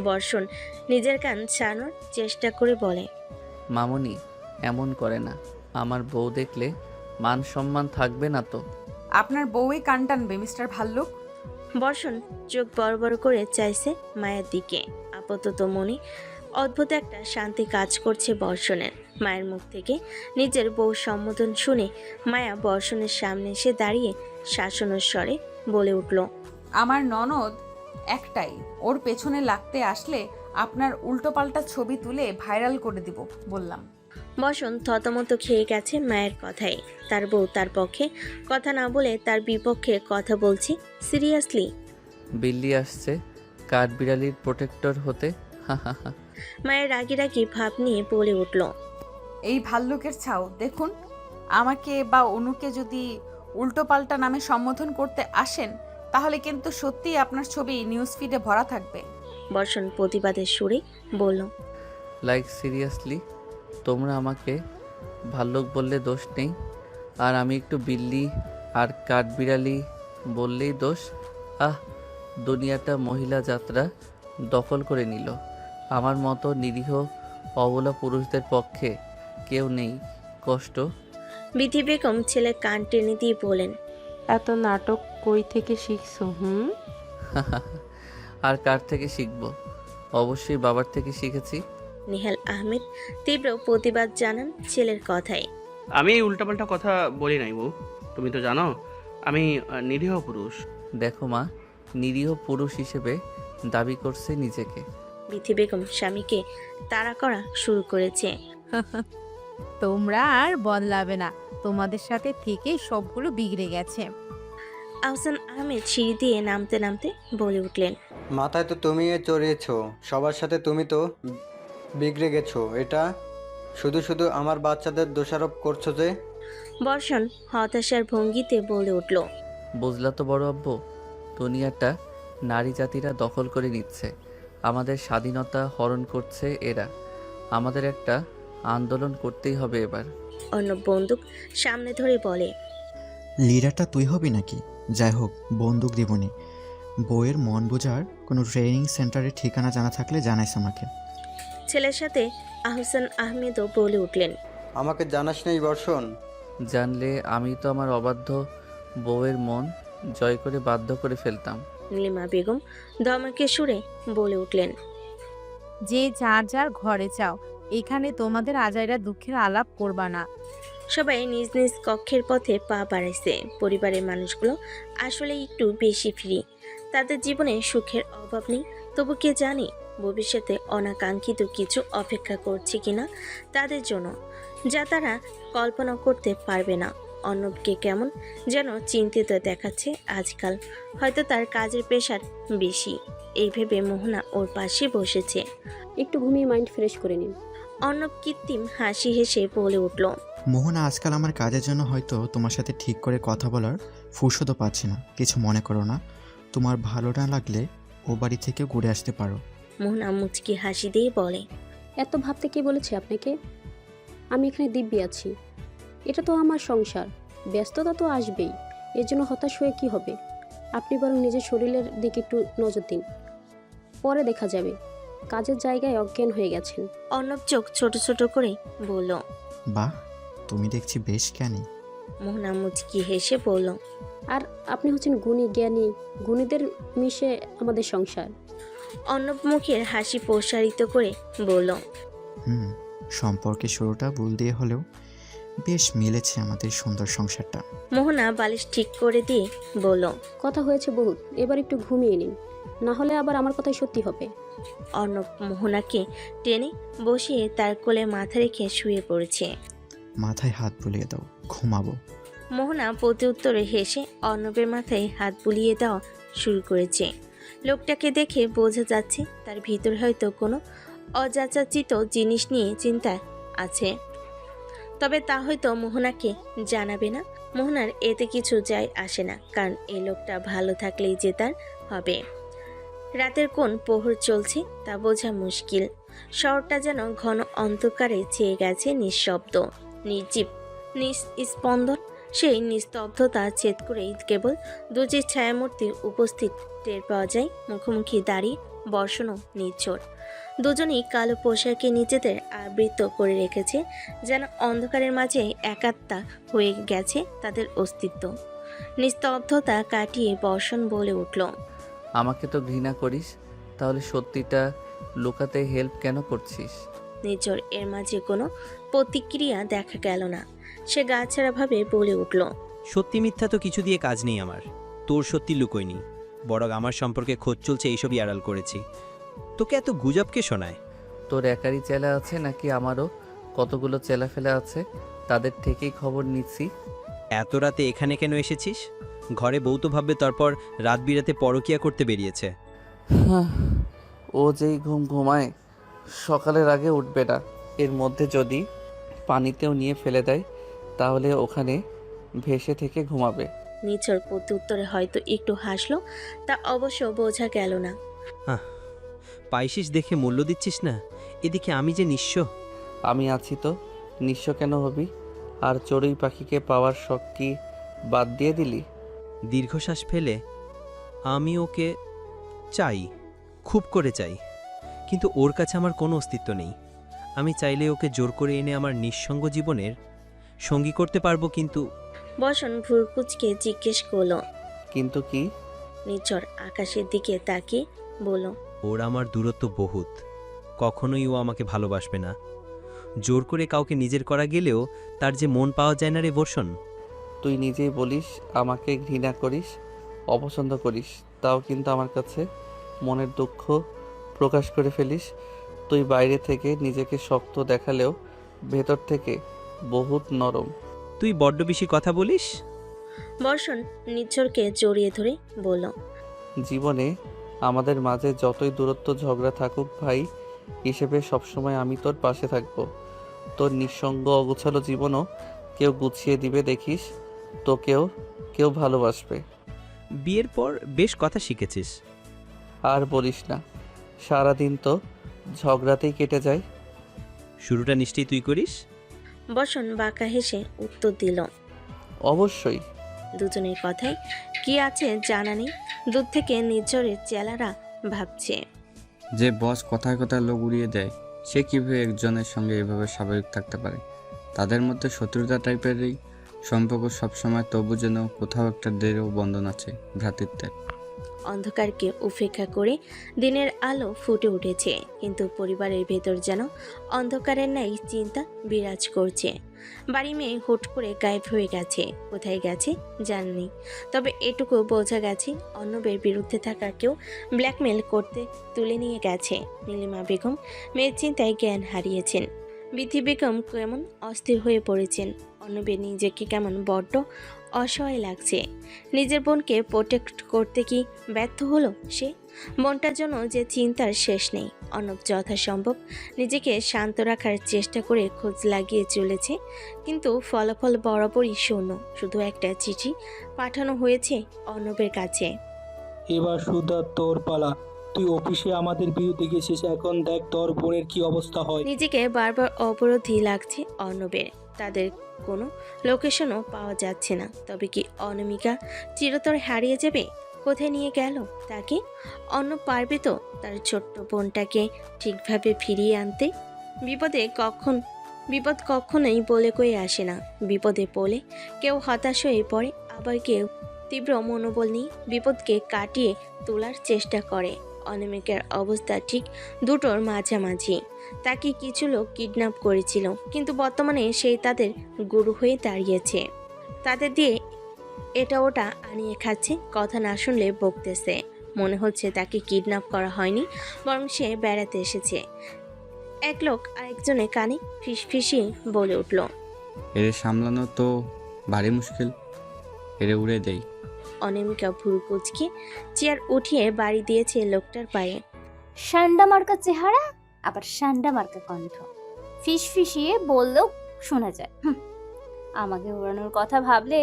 বর্ষণ নিজের কান ছাড়ানোর চেষ্টা করে বলে, মামনি এমন করে না। আমার বউ দেখলে মান সম্মান থাকবে না তো? আপনার বউই কান টানবে মিস্টার ভাল্লুক। বর্ষণ চোখ বড় বড় করে চাইছে মায়ের দিকে। আপাতত মনে অদ্ভুত একটা শান্তি কাজ করছে বর্ষণের। মায়ের মুখ থেকে নিজের বউ সম্বোধন শুনে মায়া বর্ষণের সামনে এসে দাঁড়িয়ে শাসনের স্বরে বলে উঠল, আমার ননদ একটাই, ওর পেছনে লাগতে আসলে আপনার উল্টোপাল্টা ছবি তুলে ভাইরাল করে দিব বললাম। বর্ষণ থতমত খেয়ে গেছে মায়ের কথায়। তার বউ তার পক্ষে কথা না বলে তার বিপক্ষে কথা বলছে সিরিয়াসলি। বিল্লি আসছে কাঠবিড়ালির প্রোটেক্টর হতে। হা হা হা। মায়ের রাগি রাগি ভাব নিয়ে বলে উঠল, এই ভাল্লুকের ছাও দেখুন, আমাকে বা অনুকে যদি উল্টোপাল্টা নামে সম্বোধন করতে আসেন তাহলে কিন্তু সত্যিই আপনার ছবি নিউজ ফিডে ভরা থাকবে। বর্ষণ প্রতিবাদের সুরে বলল, লাইক সিরিয়াসলি, তোমরা আমাকে ভাল্লুক বললে দোষ নেই, আর আমি একটু বিল্লি আর কাঠবিড়ালি বললেই দোষ। আহ, দুনিয়াটা মহিলা যাত্রা দখল করে নিল। আমার মতো নিরীহ অবলা পুরুষদের পক্ষে কেউ নেই। কষ্ট। বিধি বেগম ছেলে কান টেনে দিয়ে বলেন, এত নাটক কই থেকে শিখছো? আর কার থেকে শিখবো? অবশ্যই বাবার থেকে শিখেছি। নিহাল আহমেদ তীব্র প্রতিবাদ জানান ছেলের কথায়। আমি এই উল্টাপাল্টা কথা বলি নাই বউ, তুমি তো জানো আমি নিরীহ পুরুষ। দেখো মা, নিরীহ পুরুষ হিসেবে দাবি করছে নিজেকে। বিধি বেগম স্বামীকে তাড়া করা শুরু করেছে। তোমরা আর বদলাবে না, তোমাদের সাথে থেকে সবগুলো বিগড়ে গেছে। আহসান আহমেদ সিঁড়ি দিয়ে নামতে নামতে বলে উঠলেন, মাথায় তো তুমি চড়িয়েছ, সবার সাথে তুমি তো বিগড়ে গেছো। এটা শুধু শুধু আমার বাচ্চাদের দোষারোপ করছো যে। বর্ষণ হতাশার ভঙ্গিতে বলে উঠল, বুঝলা তো বড় আব্বু, দুনিয়াটা নারী জাতিরা দখল করে নিচ্ছে। আমাদের স্বাধীনতা হরণ করছে এরা। আমাদের একটা আন্দোলন করতেই হবে এবার। অন্য বন্দুক সামনে ধরে বলে, লিডারটা তুই হবি নাকি? যাই হোক, বন্দুক দিবনি। বইয়ের মন বোঝার কোনো ট্রেনিং সেন্টারের ঠিকানা জানা থাকলে জানাইস আমাকে। ছেলের সাথে আহসান আহমেদও বলে উঠলেন, আমাকে জানাস নেই বর্ষণ? জানলে আমি তো আমার অবাধ্য বউয়ের মন জয় করে বাধ্য করে ফেলতাম। নীলিমা বেগম ধমকে সুরে বলে উঠলেন, যে যার যার ঘরে যাও, এখানে তোমাদের আজাইরা দুঃখের আলাপ করবা না। সবাই নিজ নিজ কক্ষের পথে পা বাড়াইছে। পরিবারের মানুষগুলো আসলে একটু বেশি ফ্রি। তাদের জীবনে সুখের অভাব নেই, তবু কে জানে ভবিষ্যতে অনাকাঙ্ক্ষিত কিছু অপেক্ষা করছে কিনা তাদের জন্য, যা তারা কল্পনা করতে পারবে না। অর্ণবকে কেমন যেন চিন্তিত দেখাচ্ছে আজকাল, হয়তো তার কাজের প্রেশার বেশি। এই ভেবে মোহনা ওর পাশে বসেছে। একটু ঘুমিয়ে মাইন্ড ফ্রেশ করে নিন। অর্ণব কৃত্রিম হাসি হেসে বলে উঠল, মোহনা, আজকাল আমার কাজের জন্য হয়তো তোমার সাথে ঠিক করে কথা বলার ফুরসতও পাচ্ছি না। কিছু মনে করো না। তোমার ভালো না লাগলে ও বাড়ি থেকে ঘুরে আসতে পারো। মোহনা মুচকি হাসি দিয়ে বলে, এত ভাবতে কে বলেছে আপনাকে? আমি এখানে দিব্যি আছি। এটা তো আমার সংসার, ব্যস্ততা তো আসবেই। এর জন্য হতাশ হয়ে কি হবে? আপনি বরং নিজের শরীরের দিকে একটু নজর দিন, পরে দেখা যাবে। কাজের জায়গায় অজ্ঞান হয়ে গেছেন। অর্ণব চোখ ছোট ছোট করে বলল, বাহ, তুমি দেখছি বেশ জ্ঞানী। মোহনা মুচকি হেসে বলল, আর আপনি হচ্ছেন গুণী জ্ঞানী। গুণীদের মিশে আমাদের সংসার। অর্ণব মুখের হাসি প্রসারিত করে বলল, সম্পর্কে শুরুটা ভুল দিয়ে হলেও বেশ মিলেছে আমাদের সুন্দর সংসারটা। মোহনা বালিশ ঠিক করে দিয়ে বলল, কথা হয়েছে বহুত, এবার একটু ঘুমিয়ে নিন, না হলে আবার আমার কথাই সত্যি হবে। অর্ণব মোহনাকে টেনে বসিয়ে তার কোলে মাথা রেখে শুয়ে পড়েছে। মাথায় হাত বুলিয়ে দাও, ঘুমাবো। মোহনা প্রতি উত্তরে হেসে অর্ণবের মাথায় হাত বুলিয়ে দেওয়া শুরু করেছে। লোকটাকে দেখে বোঝা যাচ্ছে তার ভিতরে হয়তো কোনো অযাচিত জিনিস নিয়ে চিন্তা আছে, তবে তা হয়তো মোহনাকে জানাবে না। মোহনার এতে কিছু যায় আসে না, কারণ এই লোকটা ভালো থাকলেই যে তার হবে। রাতের কোন প্রহর চলছে তা বোঝা মুশকিল। শহরটা যেন ঘন অন্ধকারে চেয়ে গেছে, নিঃশব্দ, নির্জীব, নিস্পন্দন। সেই নিস্তব্ধতা ছেদ করেই কেবল দুটি ছায়ামূর্তি উপস্থিত টের পাওয়া যায়। মুখোমুখি দাঁড়িয়ে বর্ষণ ও নির্ঝর। দুজনেই কালো পোশাকে নিজেদের আবৃত করে রেখেছে, যেন অন্ধকারের মাঝে একাত্মা হয়ে গেছে তাদের অস্তিত্ব। নিস্তব্ধতা কাটিয়ে বর্ষণ বলে উঠল, আমাকে তো ঘৃণা করিস, তাহলে সত্যিটা লুকাতে হেল্প কেন করছিস? নির্ঝর এর মাঝে কোনো প্রতিক্রিয়া দেখা গেল না। সে গাছাড়াভাবে বলে উঠল, সত্যি মিথ্যা তো কিছু দিয়ে কাজ নেই আমার। তোর সত্যি লুকোয়নি, বরং আমার সম্পর্কে খোঁজ চলছে, এইসবই আড়াল করেছি। তোকে এত গুজবকে শোনায়? তোর একারই চেলা আছে নাকি আমারও কতগুলো চেলা ফেলা আছে? তাদের থেকেই খবর নিচ্ছি। এত রাতে এখানে কেন এসেছিস? ঘরে বউ তো ভাববে তারপর রাত বিরাতে পরকিয়া করতে বেরিয়েছে। ও যেই ঘুমায় সকালের আগে উঠবে না। এর মধ্যে যদি পানিতেও নিয়ে ফেলে দেয় তাহলে ওখানে ভেসে থেকে ঘুমাবে। নির্ঝর প্রতি উত্তরে হয়তো একটু হাসলো, তা অবশ্য বোঝা গেল না। পাইছিস দেখে মূল্য দিচ্ছিস না, এদিকে আমি যে নিঃস্ব। আমি আছি তো, নিঃস্ব কেন হবি? আর চড়ুই পাখিকে পাওয়ার শখ কি বাদ দিয়ে দিলি? দীর্ঘশ্বাস ফেলে, আমি ওকে চাই, খুব করে চাই, কিন্তু ওর কাছে আমার কোনো অস্তিত্ব নেই। আমি চাইলে ওকে জোর করে এনে আমার নিঃসঙ্গ জীবনের সঙ্গী করতে পারবো, কিন্তু বসন ভুরকুচকে জিজ্ঞেস করলো, কিন্তু কি? নির্ঝর আকাশের দিকে তাকিয়ে বলল, ওর আমার দূরত্ব বহুত, কখনোই ও আমাকে ভালোবাসবে না। জোর করে কাউকে নিজের করা গেলেও তার যে মন পাওয়া যায় না রে বর্ষণ। তুই নিজেই বলিস আমাকে ঘৃণা করিস, অপছন্দ করিস, তাও কিন্তু আমার কাছে মনের দুঃখ প্রকাশ করে ফেলিস। তুই বাইরে থেকে নিজেকে শক্ত দেখালেও ভেতর থেকে বহুত নরম। তুই বড্ড বেশি কথা বলিস। বর্ষণ নির্ঝরকে জড়িয়ে ধরে বলল, জীবনে আমাদের মাঝে যতই দূরত্ব ঝগড়া থাকুক ভাই হিসেবে সবসময় আমি তোর পাশে থাকবো। তোর নিঃসঙ্গ অগোছালো জীবনও কেউ গুছিয়ে দিবে, দেখিস তোকেও কেউ ভালোবাসবে। বিয়ের পর বেশ কথা শিখেছিস। আর বলিস না, সারাদিন তো ঝগড়াতেই কেটে যায়। শুরুটা নিশ্চয়ই তুই করিস। বর্ষণ বাঁকা হেসে উত্তর দিল, অবশ্যই। দুজনের কথায় কি আছে জানা নেই। দূর থেকে নির্ঝরের চেলারা ভাবছে, যে বস কথায় কথায় লোক উড়িয়ে দেয়, সে কীভাবে একজনের সঙ্গে এভাবে স্বাভাবিক থাকতে পারে? তাদের মধ্যে শত্রুতা টাইপেরই সম্পর্ক সবসময়, তবু যেন কোথাও একটা দৃঢ় বন্ধন আছে, ভ্রাতৃত্বের। অন্ধকারকে উপেক্ষা করে দিনের আলো ফুটে উঠেছে, কিন্তু পরিবারের ভেতর যেন অন্ধকারের ন্যায় চিন্তা বিরাজ করছে। বাড়ি মেয়ে হুট করে গায়েব হয়ে গেছে, কোথায় গেছে জানেনি, তবে এটুকু বোঝা গেছে অর্ণবের বিরুদ্ধে থাকা কেউ ব্ল্যাকমেল করতে তুলে নিয়ে গেছে। নীলিমা বেগম মেয়ের চিন্তায় জ্ঞান হারিয়েছেন। বিধি বেগম কেমন অস্থির হয়ে পড়েছেন। অর্ণবের নিজেকে কেমন বড্ড অসহায় লাগছে। নিজের বোনকে প্রোটেক্ট করতে কি ব্যর্থ হলো সে? বোনটার জন্য যে চিন্তার শেষ নেই। অর্ণব যথাসম্ভব নিজেকে শান্ত রাখার চেষ্টা করে খোঁজ লাগিয়ে চলেছে, কিন্তু ফলাফল বরাবরই শূন্য। শুধু একটা চিঠি পাঠানো হয়েছে অর্ণবের কাছে। এবার সুধা তোর পালা। তুই অফিসে আমাদের বিরুদ্ধে গেছিস, এখন দেখ তোর বোনের কি অবস্থা হয়। নিজেকে বারবার অবরোধী লাগছে অর্ণবের। তাদের কোনো লোকেশনও পাওয়া যাচ্ছে না। তবে কি অনামিকা চিরতরে হারিয়ে যাবে? কোথায় নিয়ে গেল তাকে? অর্ণব পারবে তো তার ছোট্ট বোনটাকে ঠিকভাবে ফিরিয়ে আনতে? বিপদ কখনোই বলে কয়ে আসে না। বিপদে পড়লে কেউ হতাশ হয়ে পড়ে, আবার কেউ তীব্র মনোবল নিয়ে বিপদকে কাটিয়ে তোলার চেষ্টা করে। অনামিকার অবস্থা ঠিক দুটোর মাঝামাঝি। তাকে কিছু লোক কিডন্যাপ করেছিল, কিন্তু বর্তমানে সেই তাদের গুরু হয়ে দাঁড়িয়েছে। তাদের দিয়ে এটা ওটা আনিয়ে খাচ্ছে, কথা না শুনলে বকতেছে। মনে হচ্ছে তাকে কিডন্যাপ করা হয়নি, বরং সে বেড়াতে এসেছে। এক লোক আরেকজনের কানে ফিসফিসিয়ে বলে উঠল, এর সামলানো তো ভারী মুশকিল, এরে উড়ে দেই। অনামিকা ভুরু কুচকে চেয়ার উঠিয়ে বাড়ি দিয়েছে লোকটার পায়ে। সান্ডা মার্কা চেহারা, আবার সান্ডা মার্কা কণ্ঠ, ফিসফিসিয়ে বললেও শোনা যায়। আমাকে উড়ানোর কথা ভাবলে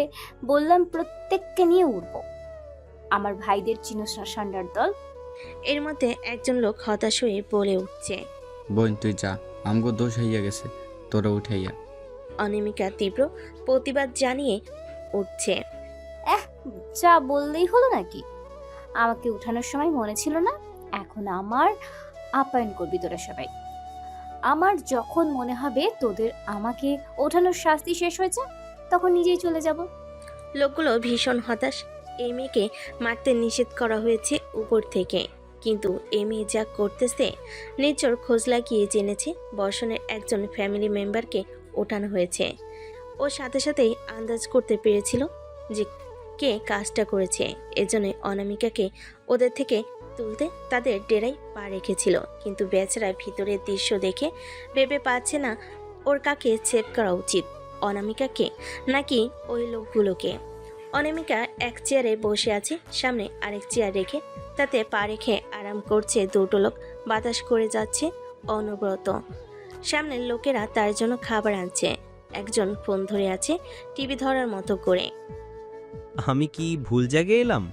বললাম প্রত্যেককে নিয়ে উড়বো। আমার ভাইদের চিনোস না সান্ডার দল। এর মধ্যে একজন লোক হতাশ হয়ে বলে উঠছে, বোন তুই যা, আমগো দোষ হইয়া গেছে, তোরা উঠাইয়া। অনামিকা তীব্র প্রতিবাদ জানিয়ে উঠছে। যা বললেই হলো নাকি? আমাকে উঠানোর সময় মনে ছিল না? এখন আমার আপ্যায়ন করবি তোরা সবাই। আমার যখন মনে হবে তোদের আমাকে ওঠানোর শাস্তি শেষ হয়েছে, তখন নিজেই চলে যাব। লোকগুলো ভীষণ হতাশ। এই মেয়েকে মারতে নিষেধ করা হয়েছে উপর থেকে, কিন্তু এই মেয়ে যা করতেছে। নিচর খোঁজ লাগিয়ে জেনেছে বর্ষণের একজন ফ্যামিলি মেম্বারকে ওঠানো হয়েছে। ও সাথে সাথেই আন্দাজ করতে পেরেছিল যে কে কাজটা করেছে। এজন্য অনামিকাকে ওদের থেকে তুলতে তাদের ডেরায় পা রেখেছিল, কিন্তু বেচারা ভিতরের দৃশ্য দেখে ভেবে পাচ্ছে না ওর কাকে সেভ করা উচিত, অনামিকাকে নাকি ওই লোকগুলোকে। অনামিকা এক চেয়ারে বসে আছে, সামনে আরেক চেয়ার রেখে তাতে পা রেখে আরাম করছে। দুটো লোক বাতাস করে যাচ্ছে অনবরত। সামনের লোকেরা তার জন্য খাবার আনছে। একজন ফোন ধরে আছে টিভি ধরার মতো করে। আমি কি ভুল জায়গায় এলাম?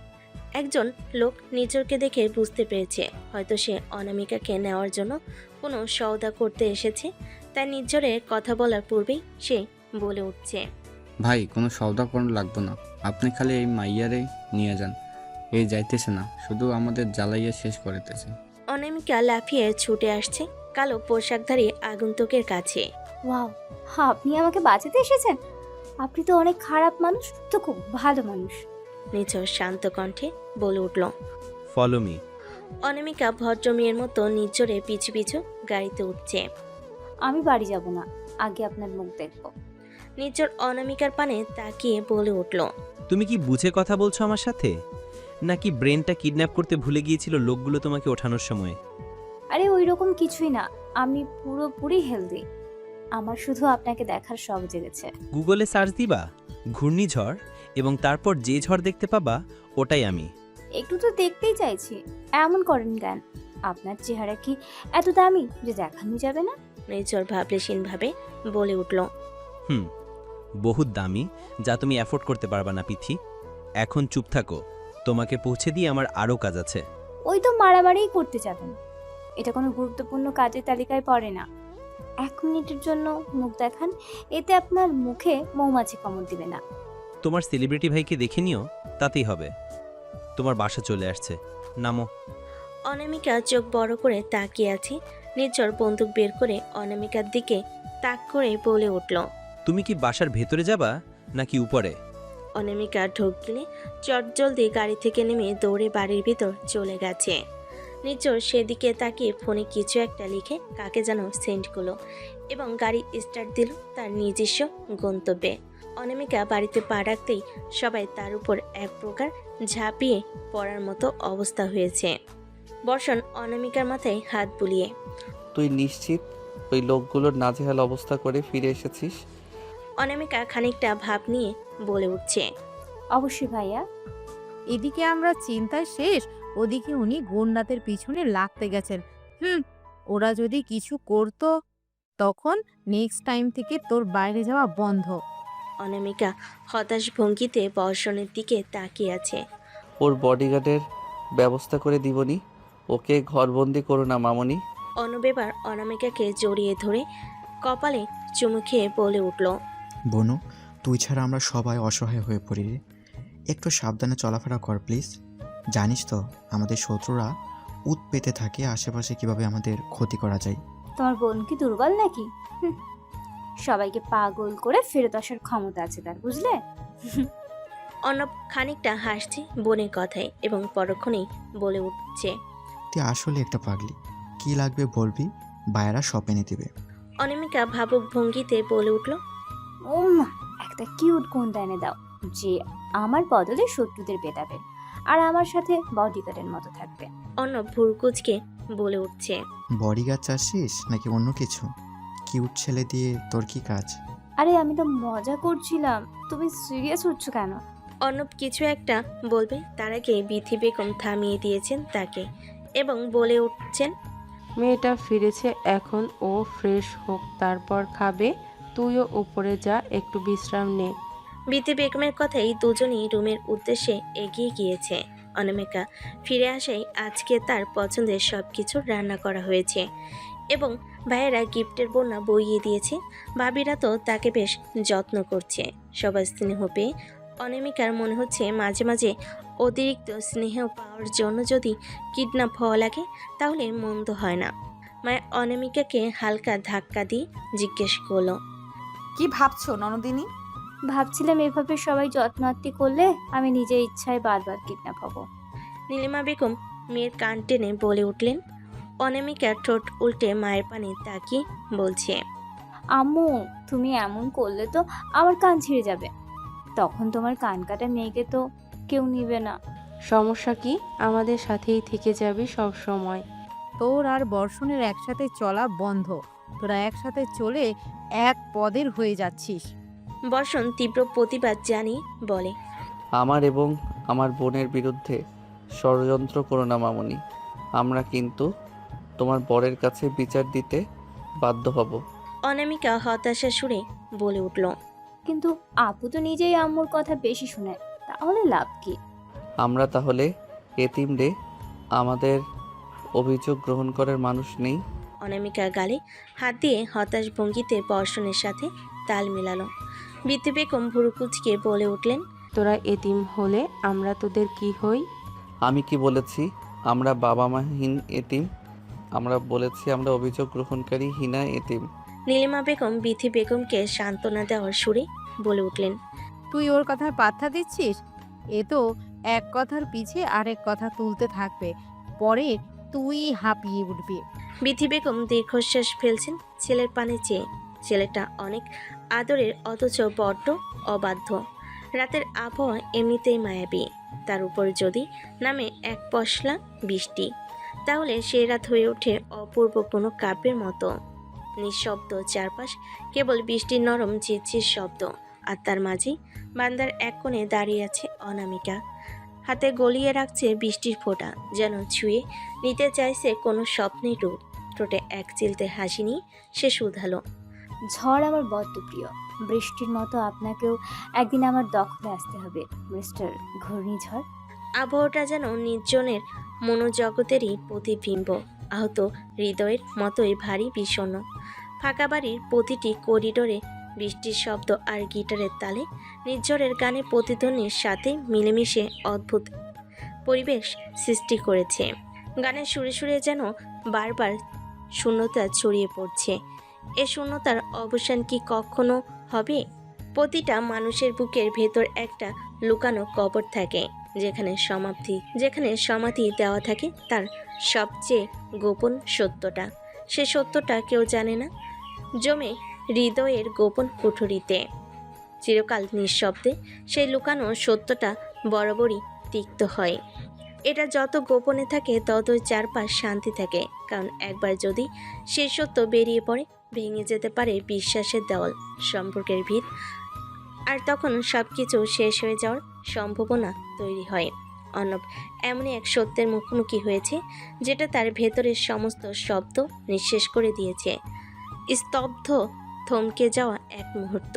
একজন লোক নিজরকে দেখে বুঝতে পেরেছে হয়তো সে অনামিকাকে নেওয়ার জন্য কোনো সওদা করতে এসেছে। তাই নিজরে কথা বলার পূর্বেই সে বলে উঠছে, ভাই কোনো সওদা কোনো লাগবো না, আপনি খালি এই মাইয়ারে নিয়ে যান। এই যাইতেছে না, শুধু আমাদের জ্বালাইয়া শেষ করিতেছে। অনামিকা লাফিয়ে ছুটে আসছে কালো পোশাকধারী আগন্তুকের কাছে। ওয়াও, আপনি আমাকে বাঁচাতে এসেছেন? আপনি তো অনেক খারাপ মানুষ, তো খুব ভালো মানুষ। নিজর শান্ত কণ্ঠে বলে উঠল। Follow me. অনামিকা ভদ্র মেয়ের মতো নিজরে পিছু পিছু গাড়িতে উঠছে। আমি বাড়ি যাব না, আগে আপনার মুখ দেখব। নিজর অনামিকার পানে তাকিয়ে বলে উঠল, তুমি কি বুঝে কথা বলছো আমার সাথে, নাকি ব্রেনটা কিডন্যাপ করতে ভুলে গিয়েছিল লোকগুলো তোমাকে ওঠানোর সময়? আরে ওই রকম কিছুই না, আমি পুরোপুরি হেলদি। আমার শুধু আপনাকে দেখার শখ জেগেছে। গুগলে সার্চ দিবা ঘূর্ণিঝড়, এবং তারপর যে ঝড় দেখতে পাবা ওটাই আমি। একটু তো দেখতেই চাইছি, এমন করেন কেন? আপনার চেহারা কি এত দামি যে দেখানো যাবে না? নিজর ভাবলেশীন ভাবে বলে উঠল, বহুত দামি, যা তুমি অ্যাফোর্ড করতে পারবা না পিথি। এখন চুপ থাকো, তোমাকে পৌঁছে দিয়ে আমার আরও কাজ আছে। ওই তো মারামারিই করতে যাবেন, এটা কোনো গুরুত্বপূর্ণ কাজের তালিকায় পড়ে না। 1 মিনিটের জন্য মুখ দেখান, এতে আপনার মুখে মৌমাছি কামড় দিবে না। তোমার সেলিব্রিটি ভাইকে দেখে নিও, তাতেই হবে। তোমার বাসা চলে আসছে, নামো। অনামিকা চোখ বড় করে তাকিয়ে আছে। নিজর বন্দুক বের করে অনামিকার দিকে তাক করে বলে উঠল, তুমি কি বাসার ভেতরে যাবা নাকি উপরে? অনামিকা ঢোক গিলে চটজলদি গাড়ি থেকে নেমে দৌড়ে বাড়ির ভিতর চলে গেছে। নিজর সেদিকে তাকিয়ে ফোনে কিছু একটা লিখে কাকে যেন সেন্ড করলো এবং গাড়ি স্টার্ট দিল তার নিজস্ব গন্তব্যে। অনামিকা বাড়িতে পা রাখতেই সবাই তার উপর এক প্রকার ঝাঁপিয়ে পড়ার মতো অবস্থা হয়েছে। বর্ষণ অনামিকার মাথায় হাত বুলিয়ে, তুই নিশ্চিত ওই লোকগুলোর নাজেহাল অবস্থা করে ফিরে এসেছিস? অনামিকা খানিকটা ভাব নিয়ে বলে উঠছে, অবশ্যই ভাইয়া। এদিকে আমরা চিন্তায় শেষ, ওদিকে উনি গুন্ডাদের পিছনে লাগতে গেছেন। ওরা যদি কিছু করতো তখন নেক্সট টাইম থেকে তোর বাইরে যাওয়া বন্ধ। অনামিকা হতাশ ভঙ্গিতে বর্ষণের দিকে তাকিয়ে আছে। ওর বডিগার্ডের ব্যবস্থা করে দিবনি, ওকে ঘরবন্দি করো না মামনি। অনুবেবার অনামিকাকে জড়িয়ে ধরে কপালে চুমু খেয়ে বলে উঠল, বনু, তুই ছাড়া আমরা সবাই অসহায় হয়ে পড়ি রে। একটু সাবধানে চলাফেরা কর প্লিজ। জানিস তো আমাদের শত্রুরা উত পেতে থাকে আশেপাশে কিভাবে আমাদের ক্ষতি করা যায়। তোমার বোন কি দুর্বল নাকি? সবাইকে পাগল করে ফেরত আসার ক্ষমতা আছে তার, বুঝলে? অর্ণব খানিকটা হাসছে বোনের কথায় এবং পরক্ষণেই বলে উঠছে, তুই আসলে একটা পাগলি। কি লাগবে বলবি, বায়েরা সব এনে দিবে। অনামিকা ভাবুক ভঙ্গিতে বলে উঠল, মা একটা কিউট কোনটা এনে দাও যে আমার বদলে শত্রুদের পেটাবে আর আমার সাথে বডিগার্ডের মতো থাকবে। অর্ণব ভুরকুচকে বলে উঠছে, বডিগার্ড চাচ্ছিস নাকি অন্য কিছু? কিউট ছেলে দিয়ে তোর কি কাজ? আরে আমি তো মজা করছিলাম, তুমি সিরিয়াস হচ্ছ কেন? অর্ণব কিছু একটা বলবে তার আগে বিথি বেগম থামিয়ে দিয়েছেন তাকে এবং বলে উঠছেন, মেয়েটা ফিরেছে, এখন ও ফ্রেশ হোক, তারপর খাবে। তুইও উপরে যা, একটু বিশ্রাম নে। বিথি বেগমের কথাই দুজনই রুমের উদ্দেশ্যে এগিয়ে গিয়েছে। অনামিকা ফিরে আসায় আজকে তার পছন্দের সব কিছু রান্না করা হয়েছে এবং ভাইয়েরা গিফটের বন্যা বইয়ে দিয়েছে। ভাবিরা তো তাকে বেশ যত্ন করছে। সবার স্নেহ পেয়ে অনামিকার মনে হচ্ছে মাঝে মাঝে অতিরিক্ত স্নেহ পাওয়ার জন্য যদি কিডন্যাপ হওয়া লাগে তাহলে মন্দ হয় না। মায়া অনামিকাকে হালকা ধাক্কা দিয়ে জিজ্ঞেস করলো, কি ভাবছো ননদিনী? ভাবছিলাম এভাবে সবাই যত্নার্থী করলে আমি নিজের ইচ্ছায় বারবার কিডন্যাপ হব। নীলিমা বেগম মেয়ের কান টেনে বলে উঠলেন। অনামিকা ঠোঁট উল্টে মায়ের পানে তাকিয়ে বলছে, আম্মু তুমি এমন করলে তো আমার কান ছিঁড়ে যাবে, তখন তোমার কান কাটা মেয়েকে তো কেউ নিবে না। সমস্যা কি? আমাদের সাথেই থেকে যাবি সব সময়। তোর আর বর্ষণের একসাথে চলা বন্ধ। তোরা একসাথে চলে এক পদের হয়ে যাচ্ছিস। বর্ষণ তীব্র প্রতিবাদ জানিয়ে বলে, আমার এবং আমার বোনের বিরুদ্ধে ষড়যন্ত্র করো না মামুনি। আমরা কিন্তু তোমার বরের কাছে বিচার দিতে বাধ্য হব। অনামিকা হতাশা সুরে বলে উঠল, কিন্তু আপু তো নিজেই আম্মুর কথা বেশি শুনে, তাহলে লাভ কি? আমরা তাহলে এতিম রে, আমাদের অভিযোগ গ্রহণ করার মানুষ নেই। অনামিকা গালে হাত দিয়ে হতাশ ভঙ্গিতে বর্ষণের সাথে তাল মেলালো। বিথি বেগম ভুরু কুচকে বলে উঠলেন, তোরা এতিম হলে আমরা তোদের কি হই? আমি কি বলেছি আমরা বাবা মাহীন এতিম? আমরা বলেছি আমরা অভিযোগ গ্রহণকারী হীনা এতিম। নীলিমা বেগম বিথি বেগমকে সান্ত্বনা দেওয়ার সুরে বলে উঠলেন, তুই ওর কথায় পাত্তা দিচ্ছিস? এ তো এক কথার পিছে আরেক কথা তুলতে থাকবে, পরে তুই হাঁপিয়ে উঠবি। বিথি বেগম দীর্ঘশ্বাস ফেলছেন ছেলের পানে চেয়ে। ছেলেটা অনেক আদরের অথচ বড্ড অবাধ্য। রাতের আবহাওয়া এমনিতেই মায়াবী, তার উপর যদি নামে এক পশলা বৃষ্টি, তাহলে সে রাত হয়ে ওঠে অপূর্ব কোনো কাব্যের মতো। নিঃশব্দ চারপাশ, কেবল বৃষ্টির নরম ঝিরঝির শব্দ, আর তার মাঝেই বান্দার এক কোণে দাঁড়িয়ে আছে অনামিকা। হাতে গলিয়ে রাখছে বৃষ্টির ফোঁটা, যেন ছুঁয়ে নিতে চাইছে কোনো স্বপ্নের রূপ। ঠোঁটে এক চিলতে হাসি নিয়ে সে শুধালো, ঝড় আমার বড্ড প্রিয়, বৃষ্টির মতো আপনাকেও একদিন আমার দখলে আসতে হবে মিস্টার ঘূর্ণিঝড়। আবহাওয়াটা যেন নির্জনের মনোজগতেরই প্রতিবিম্ব, আহত হৃদয়ের মতোই ভারী বিষণ্ণ। ফাঁকা বাড়ির প্রতিটি করিডোরে বৃষ্টির শব্দ আর গিটারের তালে নির্ঝরের গানে প্রতিধ্বনির সাথে মিলেমিশে অদ্ভুত পরিবেশ সৃষ্টি করেছে। গানের সুরে সুরে যেন বারবার শূন্যতা ছড়িয়ে পড়ছে। এ শূন্যতার অবসান কি কখনো হবে? প্রতিটা মানুষের বুকের ভেতর একটা লুকানো কবর থাকে, যেখানে সমাধি দেওয়া থাকে তার সবচেয়ে গোপন সত্যটা। সে সত্যটা কেউ জানে না, জমে হৃদয়ের গোপন কুঠুরিতে। চিরকাল নিঃশব্দে সেই লুকানো সত্যটা বরাবরই তিক্ত হয়। এটা যত গোপনে থাকে ততই চারপাশ শান্তি থাকে, কারণ একবার যদি সেই সত্য বেরিয়ে পড়ে ভেঙে যেতে পারে বিশ্বাসের দেওয়াল, সম্পর্কের ভিত, আর তখন সব কিছু শেষ হয়ে যাওয়ার সম্ভাবনা তৈরি হয়। অর্ণব এমনই এক সত্যের মুখোমুখি হয়েছে যেটা তার ভেতরের সমস্ত শব্দ নিঃশেষ করে দিয়েছে। স্তব্ধ থমকে যাওয়া এক মুহূর্ত,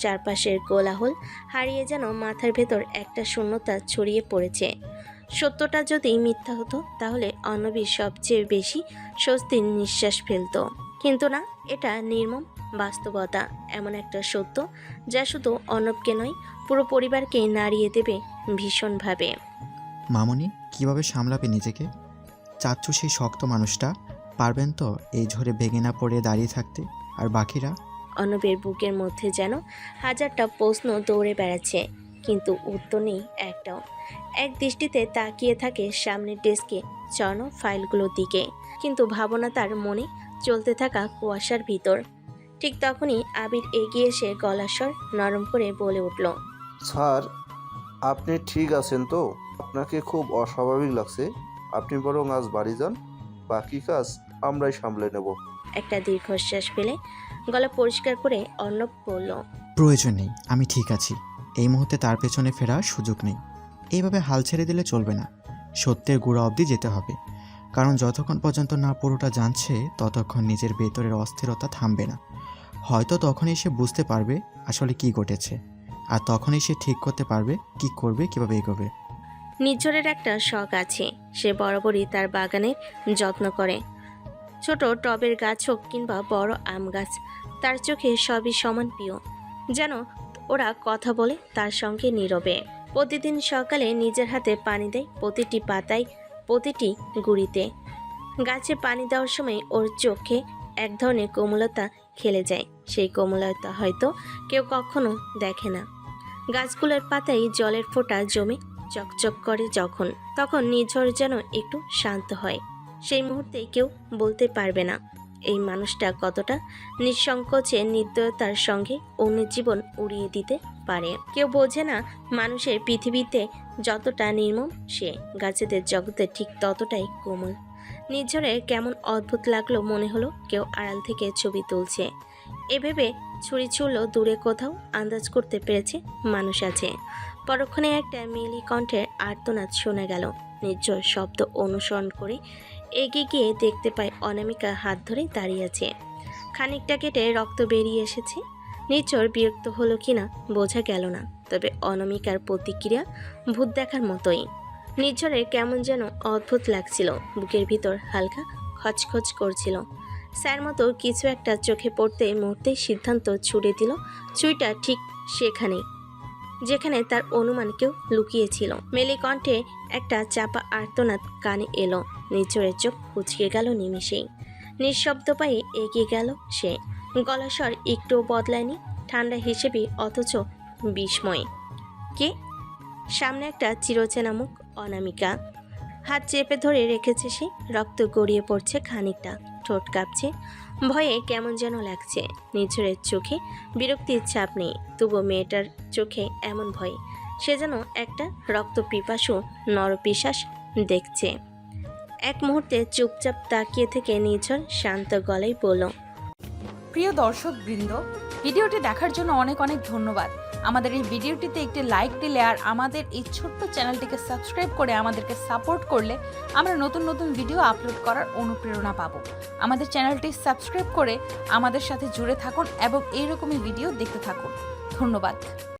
চারপাশের কোলাহল হারিয়ে যেন মাথার ভেতর একটা শূন্যতা ছড়িয়ে পড়েছে। সত্যটা যদি মিথ্যা হতো তাহলে অর্ণবী সবচেয়ে বেশি স্বস্তির নিঃশ্বাস ফেলত, কিন্তু না, এটা নির্মম বাস্তবতা। এমন একটা সত্য যা শুধু অর্ণবকে নয়, পুরো পরিবারকে নাড়িয়ে দেবে ভীষণভাবে। মামুনি কিভাবে সামলাবে নিজেকে? চাচ্ছু সেই শক্ত মানুষটা পারবেন তো এই ঝড়ে ভেঙে না পড়ে দাঁড়িয়ে থাকতে? আর বাকিরা? অর্ণবের বুকের মধ্যে যেন হাজারটা প্রশ্ন দৌড়ে বেড়াচ্ছে। কিন্তু উত্তর নেই একটাও। এক দৃষ্টিতে তাকিয়ে থাকে সামনের ডেস্কে চড়ানো ফাইলগুলোর দিকে, কিন্তু ভাবনা তার মনে চলতে থাকা কুয়াশার ভিতর। ঠিক তখনই আবির এগিয়ে এসে গলার স্বর নরম করে বলে উঠল, স্যার, আপনি ঠিক আছেন তো? আপনাকে খুব অস্বাভাবিক লাগছে। আপনি বরং আজ বাড়ি যান, বাকি কাজ আমরাই সামলে নেব। একটা দীর্ঘশ্বাস ফেলে গলা পরিষ্কার করে অর্ণব বলল, প্রয়োজন নেই, আমি ঠিক আছি। এই মুহূর্তে তার পেছনে ফেরার সুযোগ নেই। এইভাবে হাল ছেড়ে দিলে চলবে না, সত্যের গোড়া অবধি যেতে হবে। কারণ যতক্ষণ পর্যন্ত না পুরোটা জানছে ততক্ষণ নিজের ভেতরের অস্থিরতা থামবে না। হয়তো তখনই সে বুঝতে পারবে আসলে কি ঘটেছে, আর তখনই সে ঠিক করতে পারবে কি করবে, কিভাবে এগোবে। নির্ঝরের একটা শখ আছে, সে বরাবরই তার বাগানের যত্ন করে। ছোট টবের গাছ হোক কিংবা বড় আম গাছ, তার চোখে সবই সমান প্রিয়। যেন ওরা কথা বলে তার সঙ্গে নীরবে। প্রতিদিন সকালে নিজের হাতে পানি দেয় প্রতিটি পাতায়, প্রতিটি গুঁড়িতে। গাছে পানি দেওয়ার সময় ওর চোখে এক ধরনের কোমলতা খেলে যায়। সেই কোমলতা হয়তো কেউ কখনো দেখে না। গাছগুলোর পাতায় জলের ফোঁটা জমে চকচক করে যখন, তখন নির্ঝর যেন একটু শান্ত হয়। সেই মুহূর্তে কেউ বলতে পারবে না এই মানুষটা কতটা নিঃসংকোচে নির্দয়তার সঙ্গে অন্যের জীবন উড়িয়ে দিতে পারে। কেউ বোঝে না মানুষের পৃথিবীতে যতটা নির্মম, সে গাছেদের জগতে ঠিক ততটাই কোমল। নির্ঝরের কেমন অদ্ভুত লাগলো, মনে হলো কেউ আড়াল থেকে ছবি তুলছে। এভাবে ছুরি ছুড়ল দূরে কোথাও, আন্দাজ করতে পেরেছে মানুষ আছে। পরক্ষণে একটা মেয়েলি কণ্ঠের আর্তনাদ শোনা গেল। নির্ঝর শব্দ অনুসরণ করে এগিয়ে গিয়ে দেখতে পায় অনামিকা হাত ধরে দাঁড়িয়ে আছে। খানিকটা কেটে রক্ত বেরিয়ে এসেছে। নির্ঝর বিরক্ত হলো কিনা বোঝা গেল না, তবে অনামিকার প্রতিক্রিয়া ভূত দেখার মতোই। নির্ঝরের কেমন যেন অদ্ভুত লাগছিল, বুকের ভিতর হালকা খচখচ করছিল। স্যার মতো কিছু একটা চোখে পড়তে মুহূর্তেই সিদ্ধান্ত ছুড়ে দিল চুইটা ঠিক সেখানেই যেখানে তার অনুমান কেউ লুকিয়েছিল। মেলি কণ্ঠে একটা চাপা আর্তনাদ কানে এলো। নির্ঝরের চোখ কুচকে গেল নিমেষেই। নিঃশব্দ পায়ে এগিয়ে গেল সে। গলার স্বর একটুও বদলায়নি, ঠান্ডা হিসেবে অথচ বিস্ময়। কে? সামনে একটা চিরচেনা মুখ, অনামিকা। হাত চেপে ধরে রেখেছে সে। রক্ত গড়িয়ে পড়ছে খানিকটা, ঠোঁট কাঁপছে, ভয়ে কেমন যেন লাগছে। নিঝরের চোখে বিরক্তির ছাপ নেই, তবু মেয়েটার চোখে এমন ভয়, সে যেন একটা রক্ত পিপাসু নরপিশাচ দেখছে। এক মুহূর্তে চুপচাপ তাকিয়ে থেকে নিঝর শান্ত গলায় বলল, প্রিয় দর্শক বৃন্দ, ভিডিওটি দেখার জন্য অনেক অনেক ধন্যবাদ। আমাদের এই ভিডিওটিতে একটি লাইক দিলে আর আমাদের এই ছোট্ট চ্যানেলটিকে সাবস্ক্রাইব করে আমাদেরকে সাপোর্ট করলে আমরা নতুন নতুন ভিডিও আপলোড করার অনুপ্রেরণা পাবো। আমাদের চ্যানেলটি সাবস্ক্রাইব করে আমাদের সাথে জুড়ে থাকুন এবং এইরকমই ভিডিও দেখতে থাকুন। ধন্যবাদ।